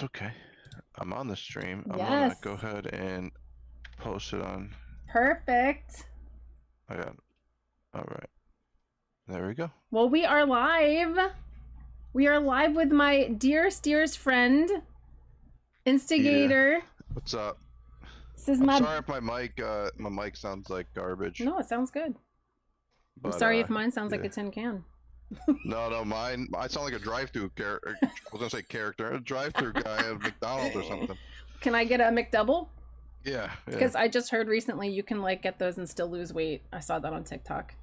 That's okay. I'm on the stream. I'm Yes. gonna go ahead and post it on. Perfect. I got it. All right. There we go. Well, we are live. We are live with my dearest friend, Instigator. Yeah. What's up? This is I'm sorry if my mic sounds like garbage. No, it sounds good. But, I'm sorry if mine sounds like a tin can. No, mine. I sound like a drive-through character. I was gonna say character, a drive-through guy at McDonald's or something. Can I get a McDouble? Yeah. Because I just heard recently you can like get those and still lose weight. I saw that on TikTok.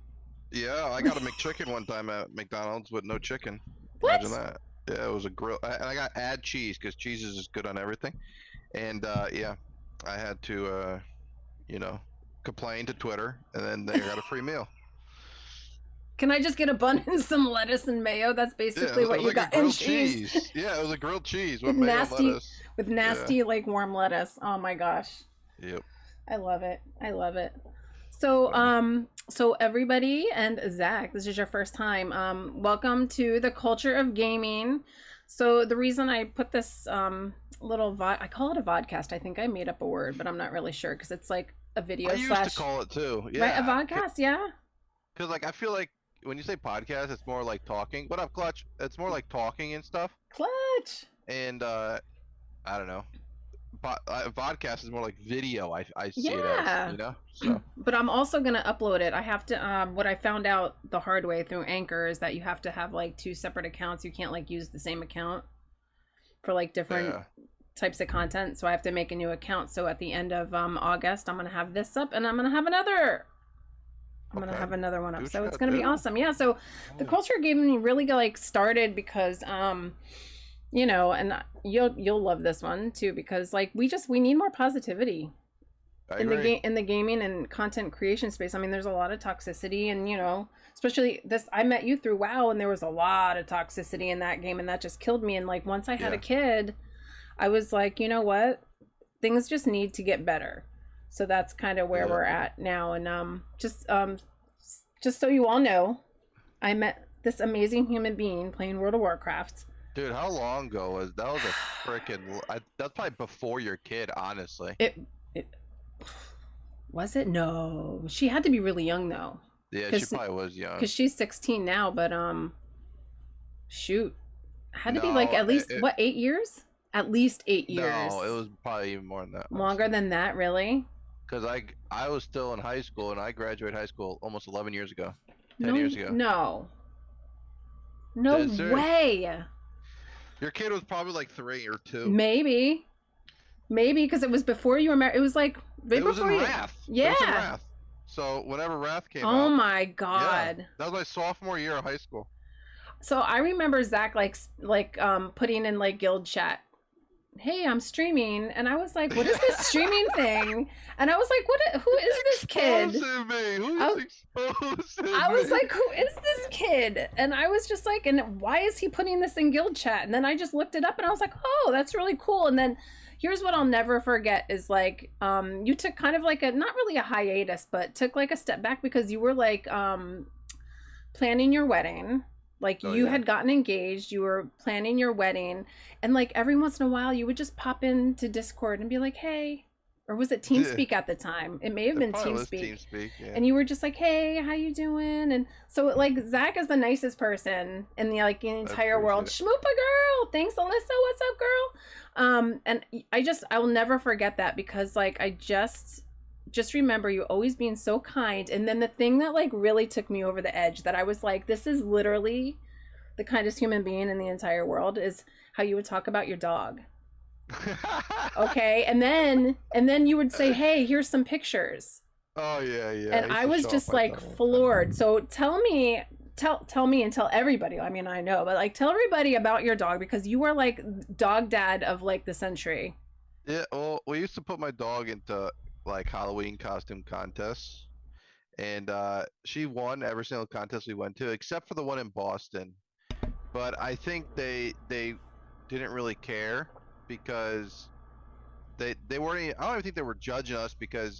Yeah, I got a McChicken one time at McDonald's with no chicken. What? Imagine that. Yeah, it was a grill, and I got add cheese because cheese is just good on everything. And yeah, I had to, you know, complain to Twitter, and then they got a free meal. Can I just get a bun and some lettuce and mayo? That's basically what you got. And cheese. Yeah, it was a grilled cheese with mayo and lettuce. With nasty like warm lettuce. Oh my gosh. Yep. I love it. I love it. So so everybody and Zach, this is your first time. Welcome to the Culture of Gaming. So the reason I put this little I call it a vodcast. I think I made up a word, but I'm not really sure because it's like a video. I used to call it too. Yeah. Right, a vodcast. Yeah. Because like I feel like when you say podcast, it's more like talking. What up, Clutch? It's more like talking and stuff. Clutch. And I don't know. Vodcast is more like video. I see it as, you know. So. But I'm also gonna upload it. I have to. What I found out the hard way through Anchor is that you have to have like 2 separate accounts. You can't like use the same account for like different types of content. So I have to make a new account. So at the end of August, I'm gonna have this up, and I'm gonna have another. I'm gonna have another one up, so it's gonna be awesome. Yeah. So the Culture of Gaming really like started because you know, and you'll love this one too because like we need more positivity in the gaming and content creation space. I mean, there's a lot of toxicity, and you know, especially this. I met you through WoW, and there was a lot of toxicity in that game, and that just killed me. And like once I had a kid, I was like, you know what, things just need to get better. So that's kind of where we're at now. And just so you all know, I met this amazing human being playing World of Warcraft. Dude, how long ago was that? Was a freaking. That's probably before your kid, honestly. It was it? No, she had to be really young though. Yeah, she probably was young. Because she's 16 now, but shoot, had to be like at least 8 years? At least 8 years. No, it was probably even more than that. Longer than that, really? Because I was still in high school, and I graduated high school almost 11 years ago. 10 years ago. No way. Your kid was probably like 3 or 2. Maybe, because it was before you were married. It was like right before you. Wrath. Yeah. It was in Wrath. So whenever Wrath came out. Oh my god. Yeah, that was my sophomore year of high school. So I remember Zach like putting in like guild chat, hey, I'm streaming, and I was like, what is this streaming thing? And I was like, who is this kid? I was like, who is this kid? And I was just like, and why is he putting this in guild chat? And then I just looked it up, and I was like, oh, that's really cool. And then here's what I'll never forget is like, you took kind of like not really a hiatus, but took like a step back because you were like planning your wedding. Like you had gotten engaged, you were planning your wedding, and like every once in a while you would just pop into Discord and be like, hey, or was it TeamSpeak at the time? It may have been TeamSpeak. Yeah. And you were just like, hey, how you doing? And so like Zach is the nicest person in the like entire world. Shmoopa girl, thanks Alyssa, what's up girl? And I will never forget that because like I just remember you always being so kind. And then the thing that like really took me over the edge that I was like, this is literally the kindest human being in the entire world is how you would talk about your dog. Okay. And then you would say, hey, here's some pictures. Oh yeah. And I was just like floored. So tell me and tell everybody. I mean, I know, but like tell everybody about your dog because you were like dog dad of like the century. Yeah. Well, we used to put my dog into like Halloween costume contests, and she won every single contest we went to except for the one in Boston. But I think they didn't really care because they weren't. I don't even think they were judging us because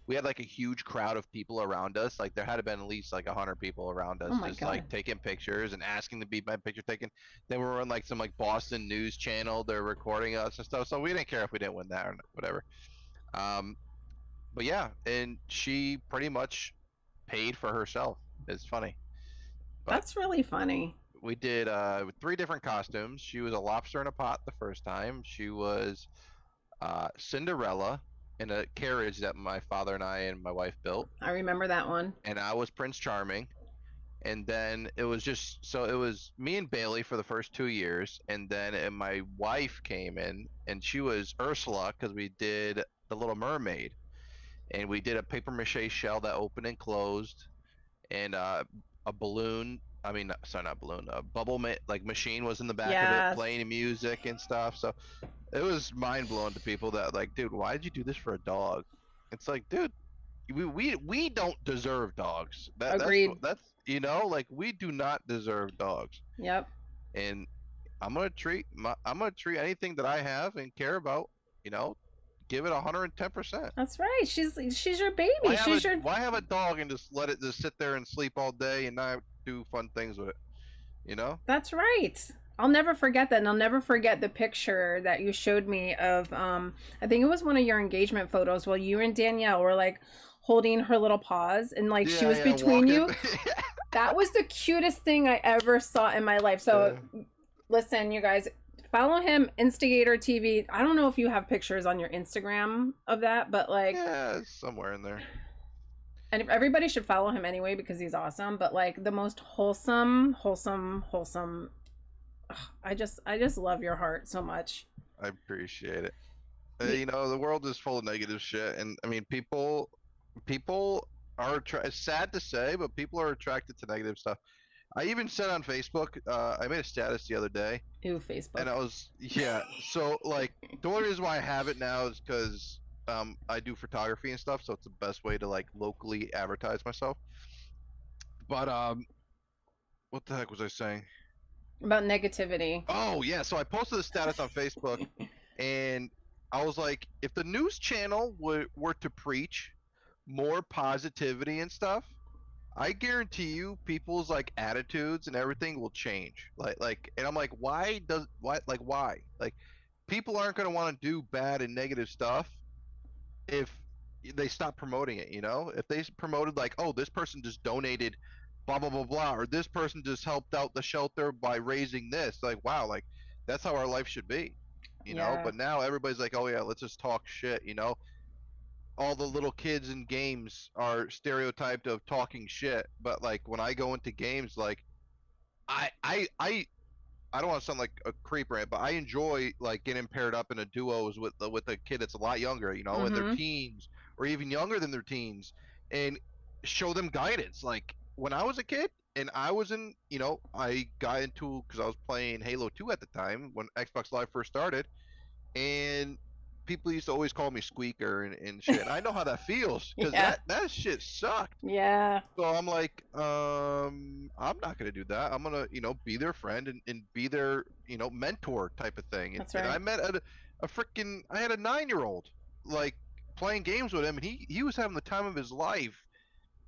we had like a huge crowd of people around us. Like there had to been at least like 100 people around Oh us, my just God. like taking pictures and asking to be my picture taken. Then we were on like some like Boston news channel. They're recording us and stuff. So we didn't care if we didn't win that or whatever. Um, but yeah, and she pretty much paid for herself. It's funny, but That's really funny. we did 3 different costumes. She was a lobster in a pot the first time. She was Cinderella in a carriage that my father and I and my wife built, I remember that one. and I was Prince Charming. And then it was just so it was me and Bailey for the first 2 years, and then my wife came in, and she was Ursula because we did the Little Mermaid, and we did a paper mache shell that opened and closed, and a balloon. I mean, sorry, not balloon. A like machine was in the back of it Yes. playing music and stuff. So it was mind blowing to people that like, dude, why did you do this for a dog? It's like, dude, we don't deserve dogs. Agreed. That's like we do not deserve dogs. Yep. And I'm gonna treat anything that I have and care about, give it 110%. That's right. She's your baby. Why have a dog and just let it just sit there and sleep all day and not do fun things with it? You know? That's right. I'll never forget that, and I'll never forget the picture that you showed me of I think it was one of your engagement photos while you and Danielle were like holding her little paws and like she was between you. That was the cutest thing I ever saw in my life. So listen, you guys, follow him, Instigator TV. I don't know if you have pictures on your Instagram of that, but like yeah, it's somewhere in there. And everybody should follow him anyway because he's awesome. But like the most wholesome. Ugh, I just love your heart so much. I appreciate it. The world is full of negative shit, and I mean, people are. It's sad to say, but people are attracted to negative stuff. I even said on Facebook, I made a status the other day. Ew, Facebook. And I was, yeah. So like, the only reason why I have it now is because I do photography and stuff, so it's the best way to like locally advertise myself. But what the heck was I saying? About negativity. Oh yeah, so I posted a status on Facebook, and I was like, if the news channel were to preach more positivity and stuff, I guarantee you people's like attitudes and everything will change. And I'm like, why? Like people aren't going to want to do bad and negative stuff if they stop promoting it, If they promoted like, oh, this person just donated blah blah blah blah, or this person just helped out the shelter by raising this, like, wow, like that's how our life should be, Yeah. But now everybody's like, oh yeah, let's just talk shit, all the little kids in games are stereotyped of talking shit, but like when I go into games, like I don't want to sound like a creeper, but I enjoy like getting paired up in a duos with a kid that's a lot younger, in their teens or even younger than their teens, and show them guidance. Like when I was a kid and I was I got into because I was playing Halo 2 at the time when Xbox Live first started, and people used to always call me Squeaker and shit. And I know how that feels because that shit sucked. Yeah. So I'm like, I'm not gonna do that. I'm gonna, be their friend and be their, mentor type of thing. That's right. And I met I had a 9-year-old like playing games with him, and he was having the time of his life.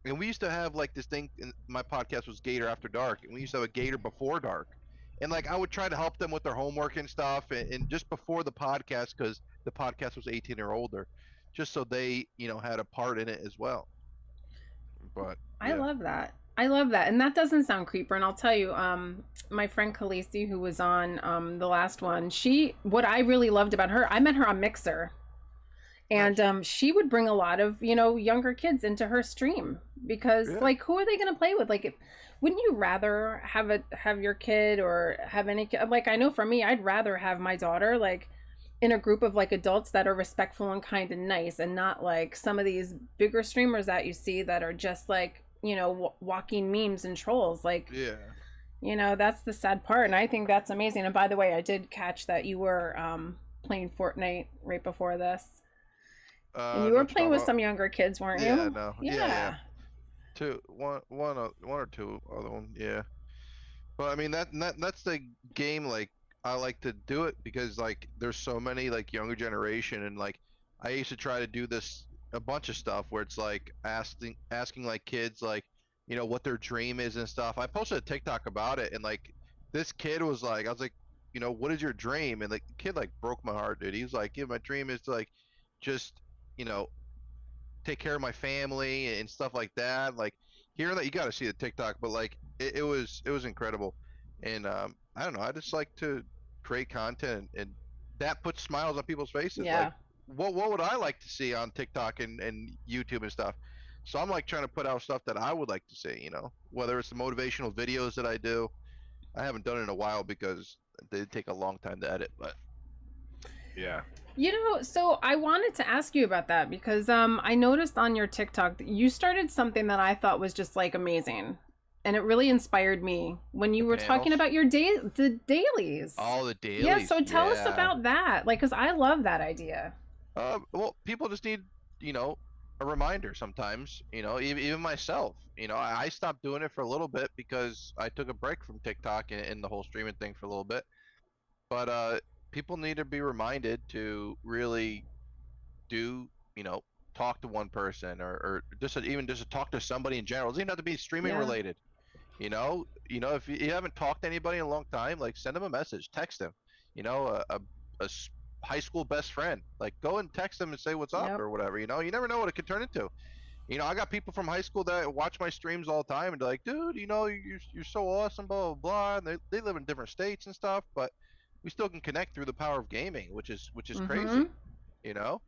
And we used to have like this thing. My podcast was Gator After Dark, and we used to have a Gator Before Dark. And like I would try to help them with their homework and stuff, and just before the podcast, because the podcast was 18 or older, just so they, had a part in it as well. But yeah. I love that. And that doesn't sound creeper. And I'll tell you, my friend Khaleesi, who was on the last one, what I really loved about her, I met her on Mixer. And she would bring a lot of, younger kids into her stream because like, who are they going to play with? Like, wouldn't you rather have your kid or have any kid? Like, I know for me, I'd rather have my daughter like in a group of like adults that are respectful and kind and nice, and not like some of these bigger streamers that you see that are just like, walking memes and trolls. Like, that's the sad part. And I think that's amazing. And by the way, I did catch that you were playing Fortnite right before this. And you were playing with some younger kids, weren't you? Yeah, no. Yeah. One or two other one, yeah. But I mean that's the game. Like I like to do it because like there's so many like younger generation, and like I used to try to do this a bunch of stuff where it's like asking like kids like, what their dream is and stuff. I posted a TikTok about it, and like this kid was like, I was like, what is your dream? And like the kid like broke my heart, dude. He was like, yeah, my dream is to like just, you know, take care of my family and stuff like that. Like hearing that, you got to see the TikTok, but like it was incredible. And I don't know, I just like to create content, and that puts smiles on people's faces. Like Yeah. what would I like to see on TikTok and YouTube and stuff? So I'm like trying to put out stuff that I would like to see, whether it's the motivational videos that I do. I haven't done it in a while because they take a long time to edit, but yeah. So I wanted to ask you about that because I noticed on your TikTok that you started something that I thought was just like amazing. And it really inspired me when you The were talking panels. about the dailies. All the Yeah, dailies. so tell us Yeah. about that. Like, cuz I love that idea. Well, people just need, you know, a reminder sometimes, even myself, I stopped doing it for a little bit because I took a break from TikTok and the whole streaming thing for a little bit. But people need to be reminded to really do, talk to one person, or even just to talk to somebody in general. It doesn't even have to be streaming Yeah. related. If you haven't talked to anybody in a long time, like send them a message, text them. You know, a high school best friend, like go and text them and say what's up Yep. or whatever. You never know what it could turn into. I got people from high school that watch my streams all the time and they're like, dude, you're so awesome, blah blah blah. And they live in different states and stuff, but we still can connect through the power of gaming, which is crazy. Mhm. You know,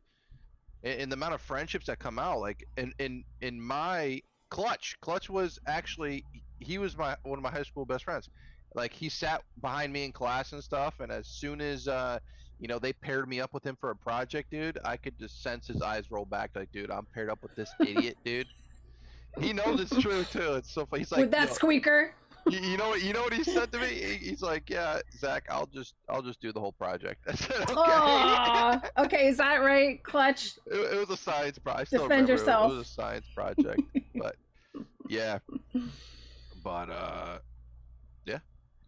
and the amount of friendships that come out, like in my Clutch was actually, he was my one of my high school best friends. Like he sat behind me in class and stuff, and as soon as they paired me up with him for a project, dude, I could just sense his eyes roll back, like, dude, I'm paired up with this idiot, dude. He knows it's true too. It's so funny. He's like, With that squeaker. you know what he said to me? He's like, yeah, Zach, I'll just do the whole project. I said, okay. Oh, okay, is that right, Clutch? It was a science project. I still Defend remember it yourself. was a science project, but yeah, but yeah,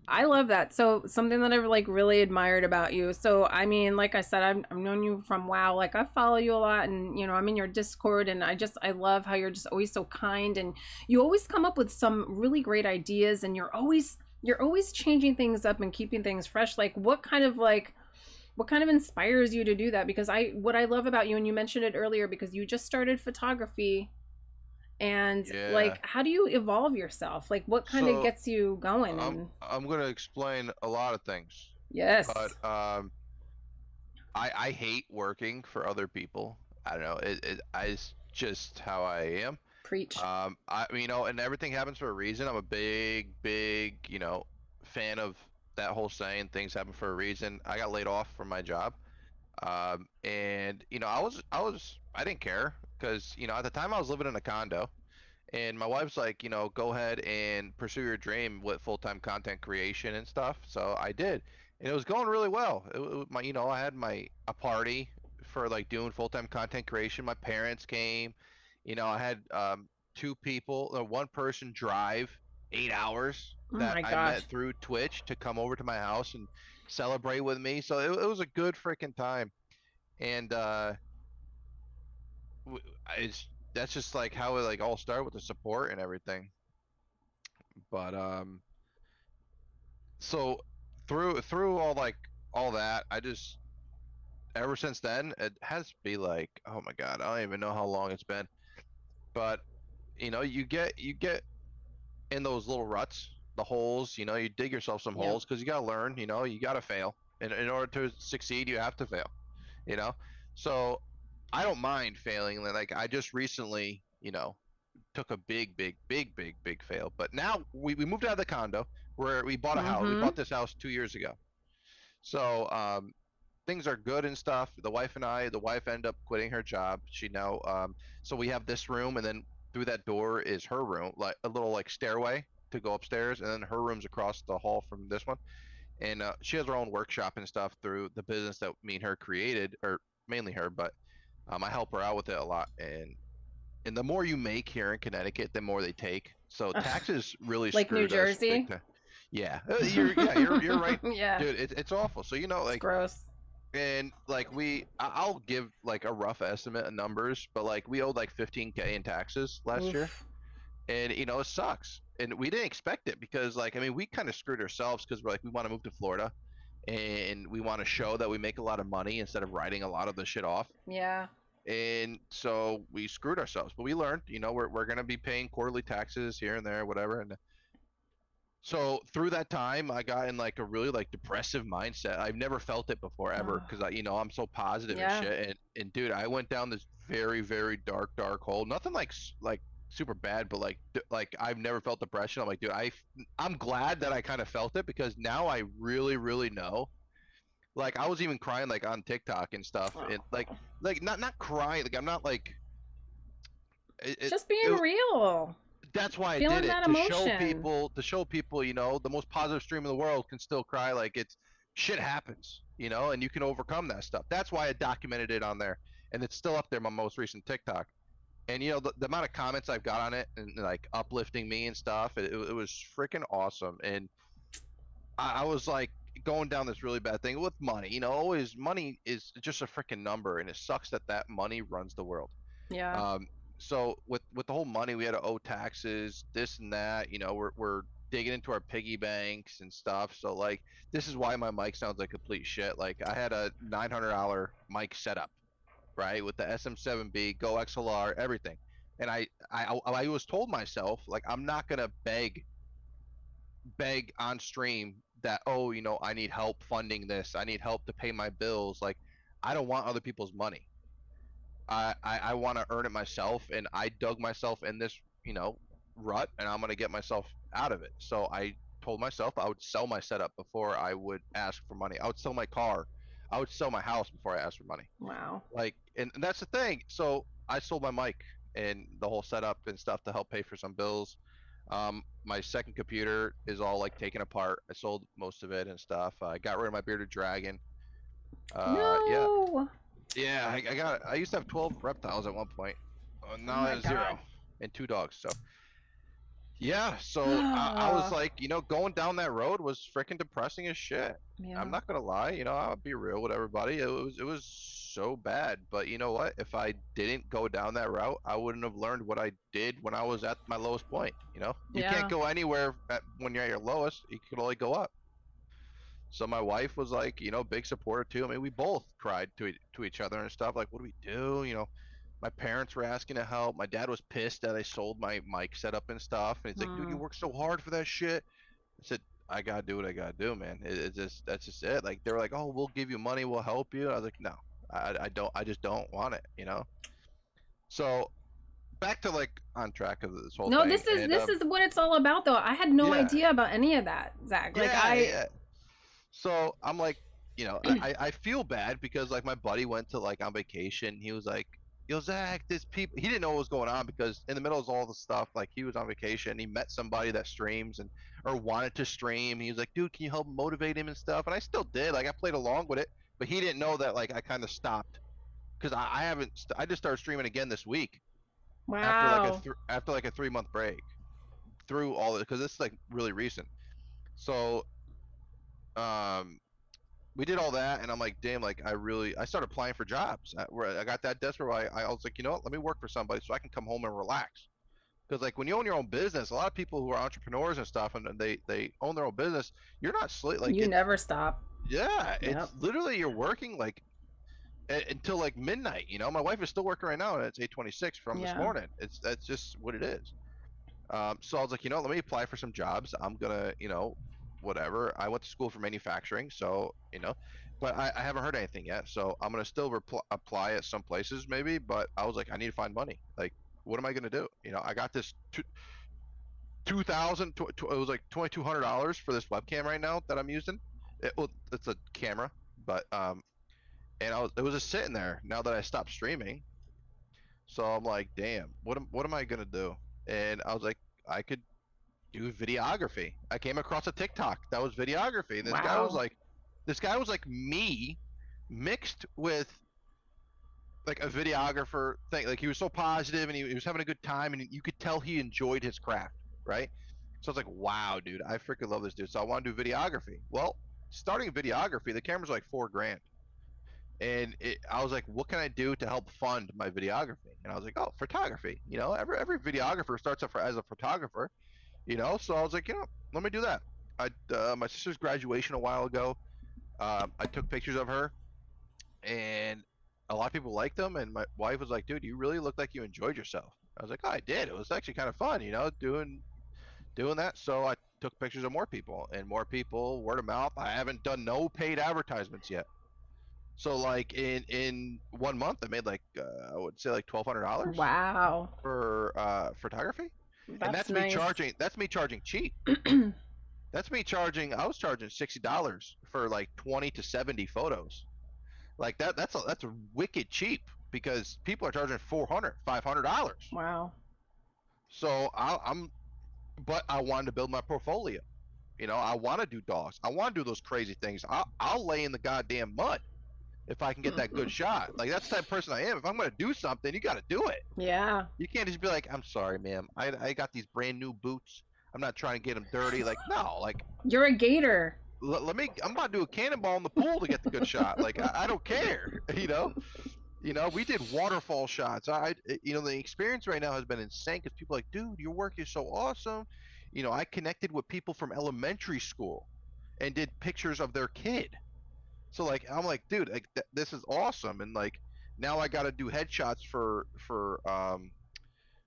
I love that. So something that I've like really admired about you. So I mean, like I said, I've known you from WoW. Like I follow you a lot, and I'm in your Discord, and I love how you're just always so kind, and you always come up with some really great ideas, and you're always changing things up and keeping things fresh. Like what kind of inspires you to do that? Because what I love about you, and you mentioned it earlier, because you just started photography, and yeah. like how do you evolve yourself? Like what kind of So gets you going? I'm And I'm gonna explain a lot of things, but yes. I hate working for other people. I don't know. It's just how I am. Preach. And everything happens for a reason. I'm a big, fan of that whole saying, things happen for a reason. I got laid off from my job. And I didn't care because, at the time I was living in a condo, and my wife's like, go ahead and pursue your dream with full-time content creation and stuff. So I did, and it was going really well. I had a party for like doing full-time content creation. My parents came. I had two people, one person drive 8 hours Oh that my I met gosh. through Twitch to come over to my house and celebrate with me. So it was a good freaking time, and w- it's that's just like how it like all started with the support and everything. But so through all that, I just ever since then it has to be like, oh my God, I don't even know how long it's been. But you get in those little ruts, the holes. You dig yourself some Yep. holes because you gotta learn. You gotta fail. In order to succeed, you have to fail. You know, so I don't mind failing. Like I just recently, took a big fail. But now we moved out of the condo where we bought a house. We Mm-hmm. bought this house 2 years ago. So things are good and stuff. The wife ended up quitting her job. She now so we have this room, and then through that door is her room, like a little like stairway to go upstairs, and then her room's across the hall from this one. And she has her own workshop and stuff through the business that me and her created, or mainly her, but I help her out with it a lot. And the more you make here in Connecticut, the more they take. So Ugh, taxes really like New screwed us big Jersey. time. Yeah, you're right, Yeah, dude. It's awful. So it's like gross. And like I'll give like a rough estimate of numbers, but like we owed like 15K in taxes last year, Oof. and it sucks. And we didn't expect it because like I mean we kind of screwed ourselves because we're like we want to move to Florida and we want to show that we make a lot of money instead of writing a lot of the shit off. Yeah. And so we screwed ourselves, but we learned, we're gonna be paying quarterly taxes here and there, whatever. And so through that time, I got in like a really like depressive mindset. I've never felt it before ever Oh, because I'm so positive and yeah. shit. And dude, I went down this very very dark hole. Nothing like super bad, but like I've never felt depression. I'm like, dude, I'm glad that I kind of felt it because now I really know. Like I was even crying like on TikTok and stuff, and like Oh. not crying. Like I'm not like it. Just being it real. that's why I did Feeling it that to show emotion. people the most positive stream in the world can still cry. Like it's shit happens, and you can overcome that stuff. That's why I documented it on there, and it's still up there, my most recent TikTok. And the amount of comments I've got on it and like uplifting me and stuff, it was freaking awesome. And I was like going down this really bad thing with money. Always money is just a freaking number, and it sucks that money runs the world. Yeah. Um, so with the whole money, we had to owe taxes, this and that. We're digging into our piggy banks and stuff. So like, this is why my mic sounds like complete shit. Like I had a $900 mic setup, right, with the SM7B, Go XLR, everything. And I was told myself like I'm not gonna beg on stream that, oh, I need help funding this, I need help to pay my bills. Like I don't want other people's money. I want to earn it myself, and I dug myself in this, rut, and I'm gonna get myself out of it. So I told myself I would sell my setup before I would ask for money. I would sell my car, I would sell my house before I asked for money. Wow. Like, and that's the thing. So I sold my mic and the whole setup and stuff to help pay for some bills. My second computer is all like taken apart. I sold most of it and stuff. I got rid of my bearded dragon. Yeah, No. yeah, I used to have 12 reptiles at one point. Oh Now I my have god. zero and two dogs. So yeah, so I was like, going down that road was freaking depressing as shit. I'm Yeah. not gonna lie, I'll be real with everybody. It was so bad, but you know what? If I didn't go down that route, I wouldn't have learned what I did when I was at my lowest point. You can't Yeah. go anywhere when you're at your lowest. You can only go up. So my wife was like, big supporter too. I mean, we both cried to each other and stuff. Like, what do we do? My parents were asking to help. My dad was pissed that I sold my mic setup and stuff. And he's like, dude, you Hmm. worked so hard for that shit. I said, I gotta do what I gotta do, man. That's just it. Like they were like, oh, we'll give you money, we'll help you. I was like, no, I don't. I just don't want it. So back to like on track of this whole No, thing. this is And this is what it's all about though. I had no yeah, idea about any of that, Zach. Like yeah, I yeah. So I'm like, I feel bad because like my buddy went to like on vacation. He was like, yo, Zach, this people. He didn't know what was going on because in the middle of all the stuff, like he was on vacation. He met somebody that streams and or wanted to stream. He was like, dude, can you help motivate him and stuff? And I still did. Like I played along with it, but he didn't know that like I kind of stopped because I haven't. I just started streaming again this week after like wow. after like a 3 month break through all it because it's like really recent. So um we did all that, and I'm like, damn, like I started applying for jobs where I got that desperate. Where I was like, what, let me work for somebody so I can come home and relax. Because like when you own your own business, a lot of people who are entrepreneurs and stuff, and they own their own business, you're not like You never stop. yeah, it's Yep. literally you're working like until like midnight. My wife is still working right now, and it's 8:26 from this Yeah. morning. That's just what it is. So I was like, let me apply for some jobs. I'm gonna, whatever. I went to school for manufacturing, so but I haven't heard anything yet. So I'm gonna still apply at some places maybe. But I was like, I need to find money. Like, what am I gonna do? I got this 2,000. It was like $2,200 for this webcam right now that I'm using. Well, it's a camera, but and it was just sitting there now that I stopped streaming. So I'm like, damn, what am I gonna do? And I was like, I could do videography. I came across a TikTok that was videography, and Wow. this guy was like me, mixed with like a videographer thing. Like he was so positive, and he was having a good time, and you could tell he enjoyed his craft, right? So I was like, wow, dude, I freaking love this dude. So I want to do videography. Well, starting videography, the camera's like $4 grand. And I was like, what can I do to help fund my videography? And I was like, oh, photography. You know, every videographer starts off as a photographer. You know, so I was like, let me do that. My sister's graduation a while ago. I took pictures of her, and a lot of people liked them. And my wife was like, dude, you really look like you enjoyed yourself. I was like, oh, I did. It was actually kind of fun, you know, doing that. So I took pictures of more people, and more people, word of mouth. I haven't done no paid advertisements yet. So like in 1 month, I made like I would say like $1,200 Wow. for photography, and That's nice. That's me charging cheap. That's me charging. I was charging $60 for like 20 to 70 photos. Like that's a wicked cheap because people are charging $400, $500. Wow. So but I wanted to build my portfolio. You know, I want to do dogs. I want to do those crazy things. I'll lay in the goddamn mud if I can get that good shot. Like that's the type of person I am. If I'm gonna do something, you got to do it. Yeah. You can't just be like, I'm sorry, ma'am. I got these brand new boots. I'm not trying to get them dirty. Like no, like You're a gator. let me. I'm about to do a cannonball in the pool to get the good shot. Like I don't care. You know, we did waterfall shots. You know, the experience right now has been insane because people are like, dude, your work is so awesome. You know, I connected with people from elementary school and did pictures of their kid. So like, I'm like, dude, like this is awesome. And like, now I got to do headshots for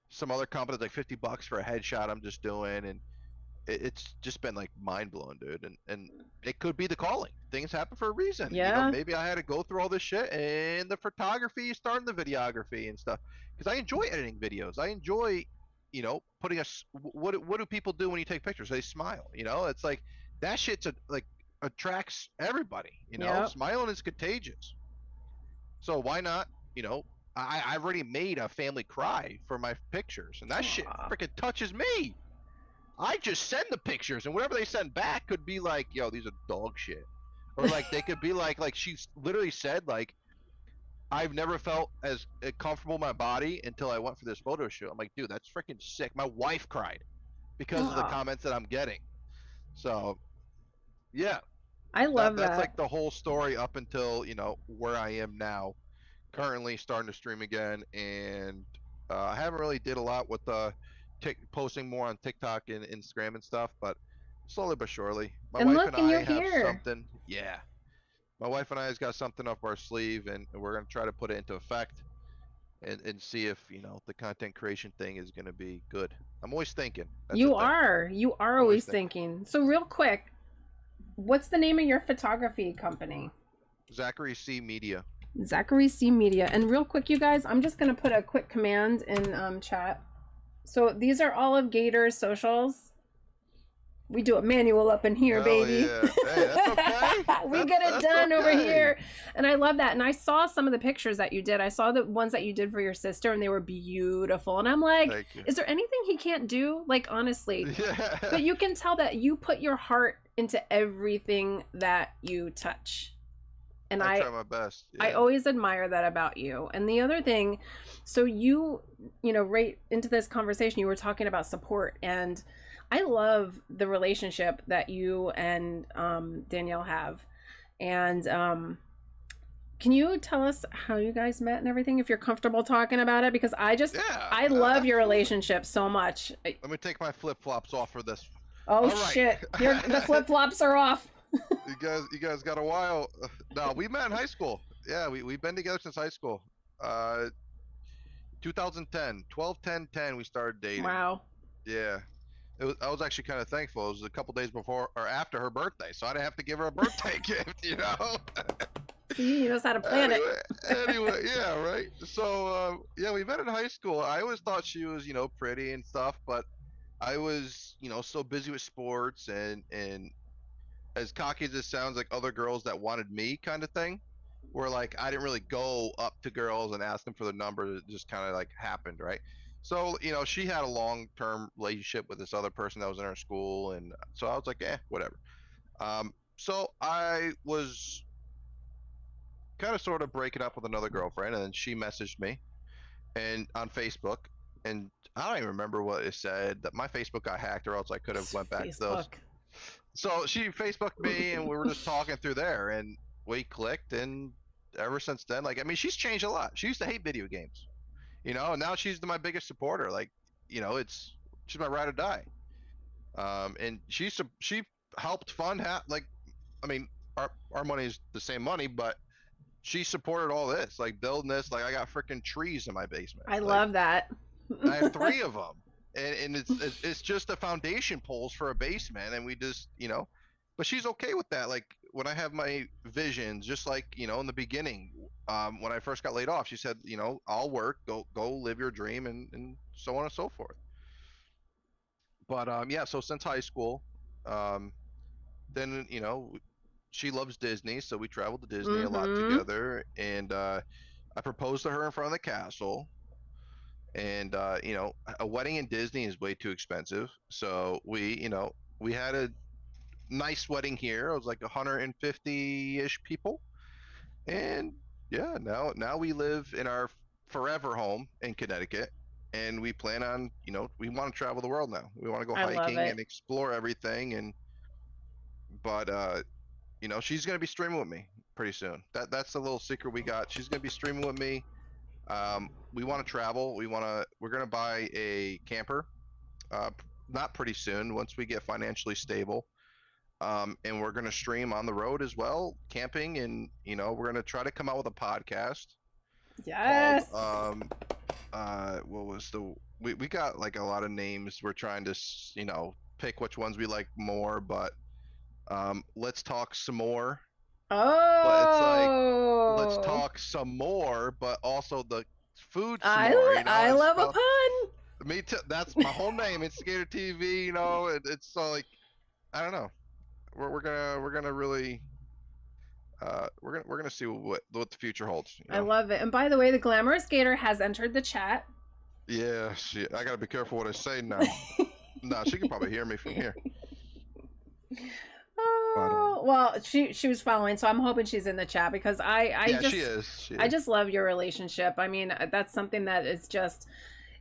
some other companies, like $50 for a headshot I'm just doing, and it's just been like mind blowing, dude. And it could be the calling. Things happen for a reason. You know, Yeah. maybe I had to go through all this shit, and the photography starting the videography and stuff. Because I enjoy editing videos. I enjoy, you know, putting what do people do when you take pictures? They smile. You know, it's like that shit's like attracts everybody. You know, Yep. smiling is contagious. So why not? You know, I've already made a family cry for my pictures, and that shit Aw. freaking touches me. I just send the pictures, and whatever they send back could be like, yo, these are dog shit, or like they could be like she literally said like, I've never felt as comfortable in my body until I went for this photo shoot. I'm like, dude, that's freaking sick. My wife cried because of the Aw. comments that I'm getting. So yeah, I love that's that. like the whole story up until you know where I am now. Currently starting to stream again, and I haven't really did a lot with posting more on TikTok and Instagram and stuff, but slowly but surely, my And wife look, and and I you're have here. something. Yeah, my wife and I has got something up our sleeve, and we're gonna try to put it into effect and see if you know the content creation thing is gonna be good. I'm always thinking. That's the You thing. are. You are Always always thinking. thinking. So, real quick, what's the name of your photography company? Zachary C Media. Zachary C Media. And real quick, you guys, I'm just going to put a quick command in chat. So, these are all of Gator's socials. We do a manual up in here, Hell baby. yeah! Hey, that's okay. We get it That's done over okay. here. And I love that. And I saw some of the pictures that you did. I saw the ones that you did for your sister, and they were beautiful. And I'm like, Thank you. is there anything he can't do? Like, honestly. Yeah. But you can tell that you put your heart into everything that you touch. And I try my best. I Yeah. always admire that about you. And the other thing, so you know, right into this conversation, you were talking about support. And I love the relationship that you and Danielle have. And can you tell us how you guys met and everything, if you're comfortable talking about it? Because Yeah. I love your Absolutely. relationship so much. Let me take my flip flops off for this. Oh, All right. shit. The flip flops are off. You guys got a while. No, we met in high school. Yeah, we've been together since high school. 2010, 12, 10, 10, we started dating. Wow. Yeah. I was actually kind of thankful. It was a couple days before or after her birthday, so I didn't have to give her a birthday gift, you know? See, he knows how to plan it. Anyway, yeah, right. So, yeah, we met in high school. I always thought she was, you know, pretty and stuff, but I was, you know, so busy with sports and as cocky as it sounds, like other girls that wanted me kind of thing, where like I didn't really go up to girls and ask them for their number. It just kind of like happened, right? So, you know, she had a long-term relationship with this other person that was in her school, and so I was like, whatever. So I was kind of sort of breaking up with another girlfriend, and then she messaged me and on Facebook, and I don't even remember what it said. That my Facebook got hacked, or else I could have went back to those. Facebook. So she Facebooked me, and we were just talking through there, and we clicked, and ever since then, like, I mean, she's changed a lot. She used to hate video games, and now she's my biggest supporter. Like, she's my ride or die. And she helped fund like, I mean, our money is the same money, but she supported all this, like building this. Like, I got freaking trees in my basement. I Like, love that. I have 3 of them, and it's just the foundation poles for a basement, and we just, but she's okay with that. Like, when I have my visions, just like, in the beginning, when I first got laid off, she said, I'll work, go live your dream, and so on and so forth. But yeah, so since high school, um, then she loves Disney, so we traveled to Disney a lot Mm-hmm. together, and I proposed to her in front of the castle. And a wedding in Disney is way too expensive, so we had a nice wedding here. It was like 150-ish people, and yeah, now we live in our forever home in Connecticut, and we plan on, we want to travel the world now. We want to go I love hiking it. and explore everything, and but she's gonna be streaming with me pretty soon. That's the little secret we got. She's gonna be streaming with me. We want to travel. We're gonna buy a camper, uh, not pretty soon, once we get financially stable. And we're gonna stream on the road as well, camping, and we're gonna try to come out with a podcast called Yes. what was we got like a lot of names. We're trying to pick which ones we like more, but let's talk some more. But it's like, let's Oh, talk some more, but also the food some I more. I It's love a called pun. me too. That's my whole name, InstagatorTV. It's so, like, I don't know. We're gonna really we're gonna see what the future holds. I love it. And by the way, the Glamorous Gator has entered the chat. Yeah, I gotta be careful what I say now. No, she can probably hear me from here. But Oh, well, she was following, so I'm hoping she's in the chat because yeah, she is. I just love your relationship. I mean, that's something that is just,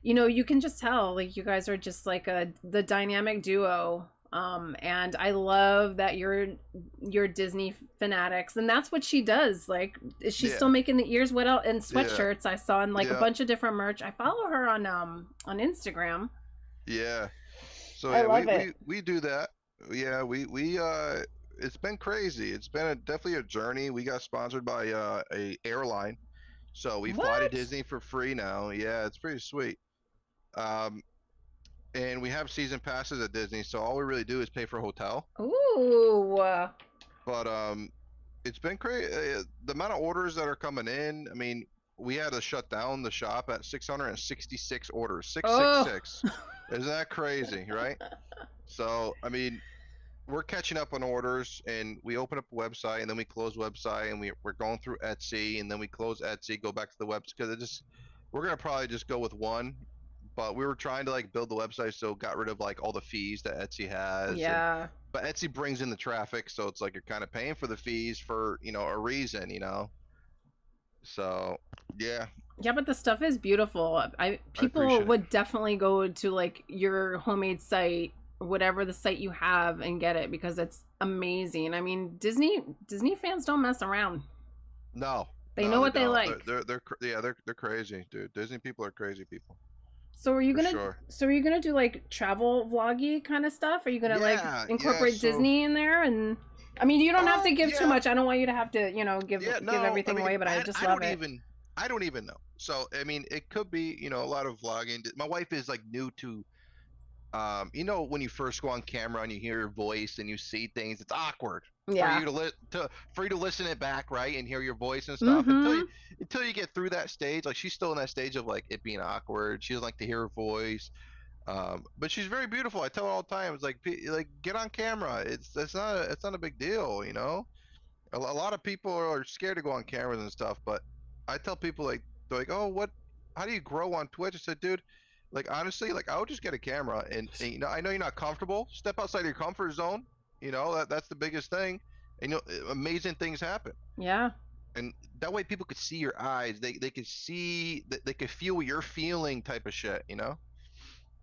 you can just tell like you guys are just like the dynamic duo. And I love that you're Disney fanatics, and that's what she does. Like, is she still making the ears wet out and sweatshirts? I saw in like a bunch of different merch. I follow her on Instagram. Yeah. So I yeah, love it. we do that. Yeah, we it's been crazy. It's been definitely a journey. We got sponsored by a airline, so we fly to What? Disney for free now. Yeah, it's pretty sweet. Um, and we have season passes at Disney, so all we really do is pay for a hotel. Ooh. But it's been crazy. The amount of orders that are coming in. I mean, we had to shut down the shop at 666 orders. Oh. 666. Isn't that crazy, right? So, I mean, we're catching up on orders, and we open up a website, and then we close website, and we're going through Etsy, and then we close Etsy, go back to the website, because we're gonna probably just go with one. But we were trying to like build the website, so got rid of like all the fees that Etsy has, Yeah. but Etsy brings in the traffic, so it's like you're kind of paying for the fees for a reason. So yeah, Yeah, but the stuff is beautiful. I People appreciate it. would definitely go to like your homemade site, whatever the site you have, and get it because it's amazing. I mean, Disney fans don't mess around. No, They no, know they what they don't. like. They're crazy, dude. Disney people are crazy people So are you for gonna sure. so are you gonna do like travel vloggy kind of stuff? Are you gonna like Yeah. incorporate So, Disney in there? And I mean, you don't have to give too yeah, much. I don't want you to have to, yeah. give No, I everything mean, away, but I just I love don't it. even know. So I mean, it could be a lot of vlogging. My wife is like new to when you first go on camera and you hear your voice and you see things, it's awkward for Yeah. you to listen it back, right, and hear your voice and stuff Mm-hmm. until you get through that stage. Like, she's still in that stage of like it being awkward. She doesn't like to hear her voice. But she's very beautiful. I tell her all the time, it's like, get on camera. It's not a big deal. A lot of people are scared to go on cameras and stuff, but I tell people, like, they're like, oh, how do you grow on Twitch? I said, dude, like, honestly, like, I would just get a camera, and I know you're not comfortable. Step outside your comfort zone. That's the biggest thing, and amazing things happen. Yeah. And that way people could see your eyes. They could see that, they could feel what you're feeling, type of shit.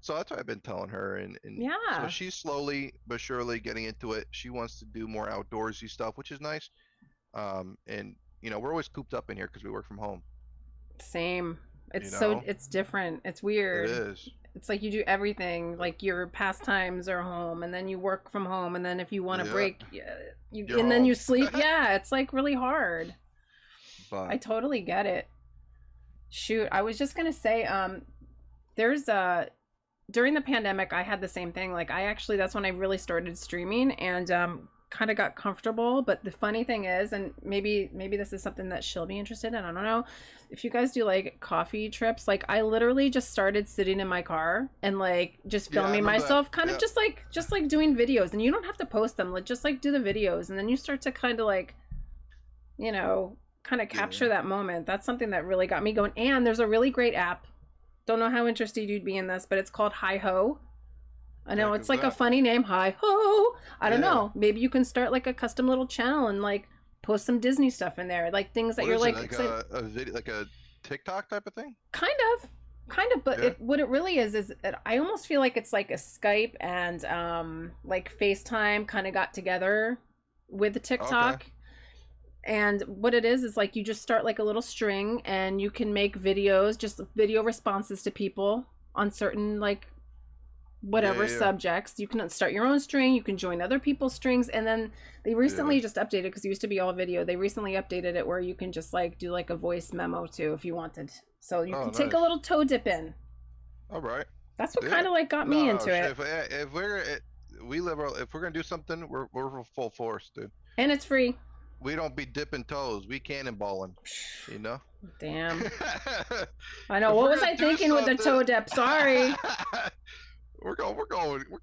So that's what I've been telling her, and so Yeah. she's slowly but surely getting into it. She wants to do more outdoorsy stuff, which is nice. And we're always cooped up in here because we work from home. Same. You It's so know, it's different. It's it weird. is. It's like you do everything. Like your pastimes are home, and then you work from home, and then if you want to Yeah, break, you you're and then home. you sleep. Yeah, it's like really hard. I But totally get it. Shoot, I was just gonna say, there's a during the pandemic, I had the same thing. Like I actually, that's when I really started streaming and kind of got comfortable. But the funny thing is, and maybe this is something that she'll be interested in. I don't know. If you guys do like coffee trips, like I literally just started sitting in my car and like just yeah, I filming remember that. myself, kind of Yeah, just like doing videos. And you don't have to post them. Like just like do the videos, and then you start to kind of like you know kind of capture yeah. that moment. That's something that really got me going. And there's a really great app, don't know how interested you'd be in this, but it's called Hi Ho. I The know heck it's is like a that? funny name, Hi Ho. I don't Yeah. know. Maybe you can start like a custom little channel and like post some Disney stuff in there, like things that What you're is it? like Like excited. a video, like a TikTok type of thing? Kind kind of. But Yeah. it what it really is I almost feel like it's like a Skype and like FaceTime kind of got together with the Okay. TikTok. And what it is like you just start like a little string and you can make videos, just video responses to people on certain like Yeah, whatever yeah, yeah. subjects. You can start your own string, you can join other people's strings, and then they Yeah. recently just updated because it used to be all video. They recently updated it where you can just like do like a voice memo too if you wanted. So you Oh, can take a nice. little toe dip in. All right. That's what Yeah. kind of like got me No, into shit. it. If if we're gonna do something, we're full force, dude. And it's free. We don't be dipping toes. We cannonballing. You know. Damn. If I know. What we're was gonna I do thinking with the something, toe dip? Sorry. we're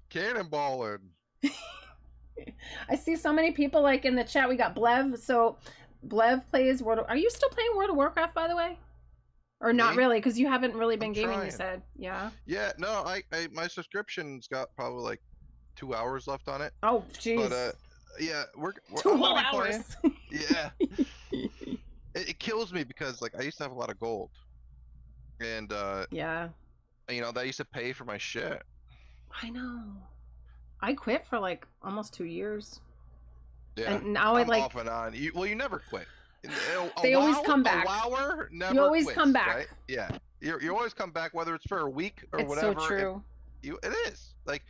cannonballing. I see so many people like in the chat. We got Blev. So Blev plays World of... Are you still playing World of Warcraft, by the way? Or not Me? really, because you haven't really I'm been gaming, you trying. said. Yeah. Yeah, no, my subscription's got probably like 2 hours left on it. Oh, But jeez. yeah, Two I'm gonna whole be hours. playing. Yeah, it kills me because like I used to have a lot of gold, and Yeah. that used to pay for my shit. I know. I quit for like almost 2 years. Yeah, And now I I'm like... off and on. You never quit. They always come A back. wower You never always quits, come back. right? Yeah, you always come back, whether it's for a week or It's so whatever. true. It is like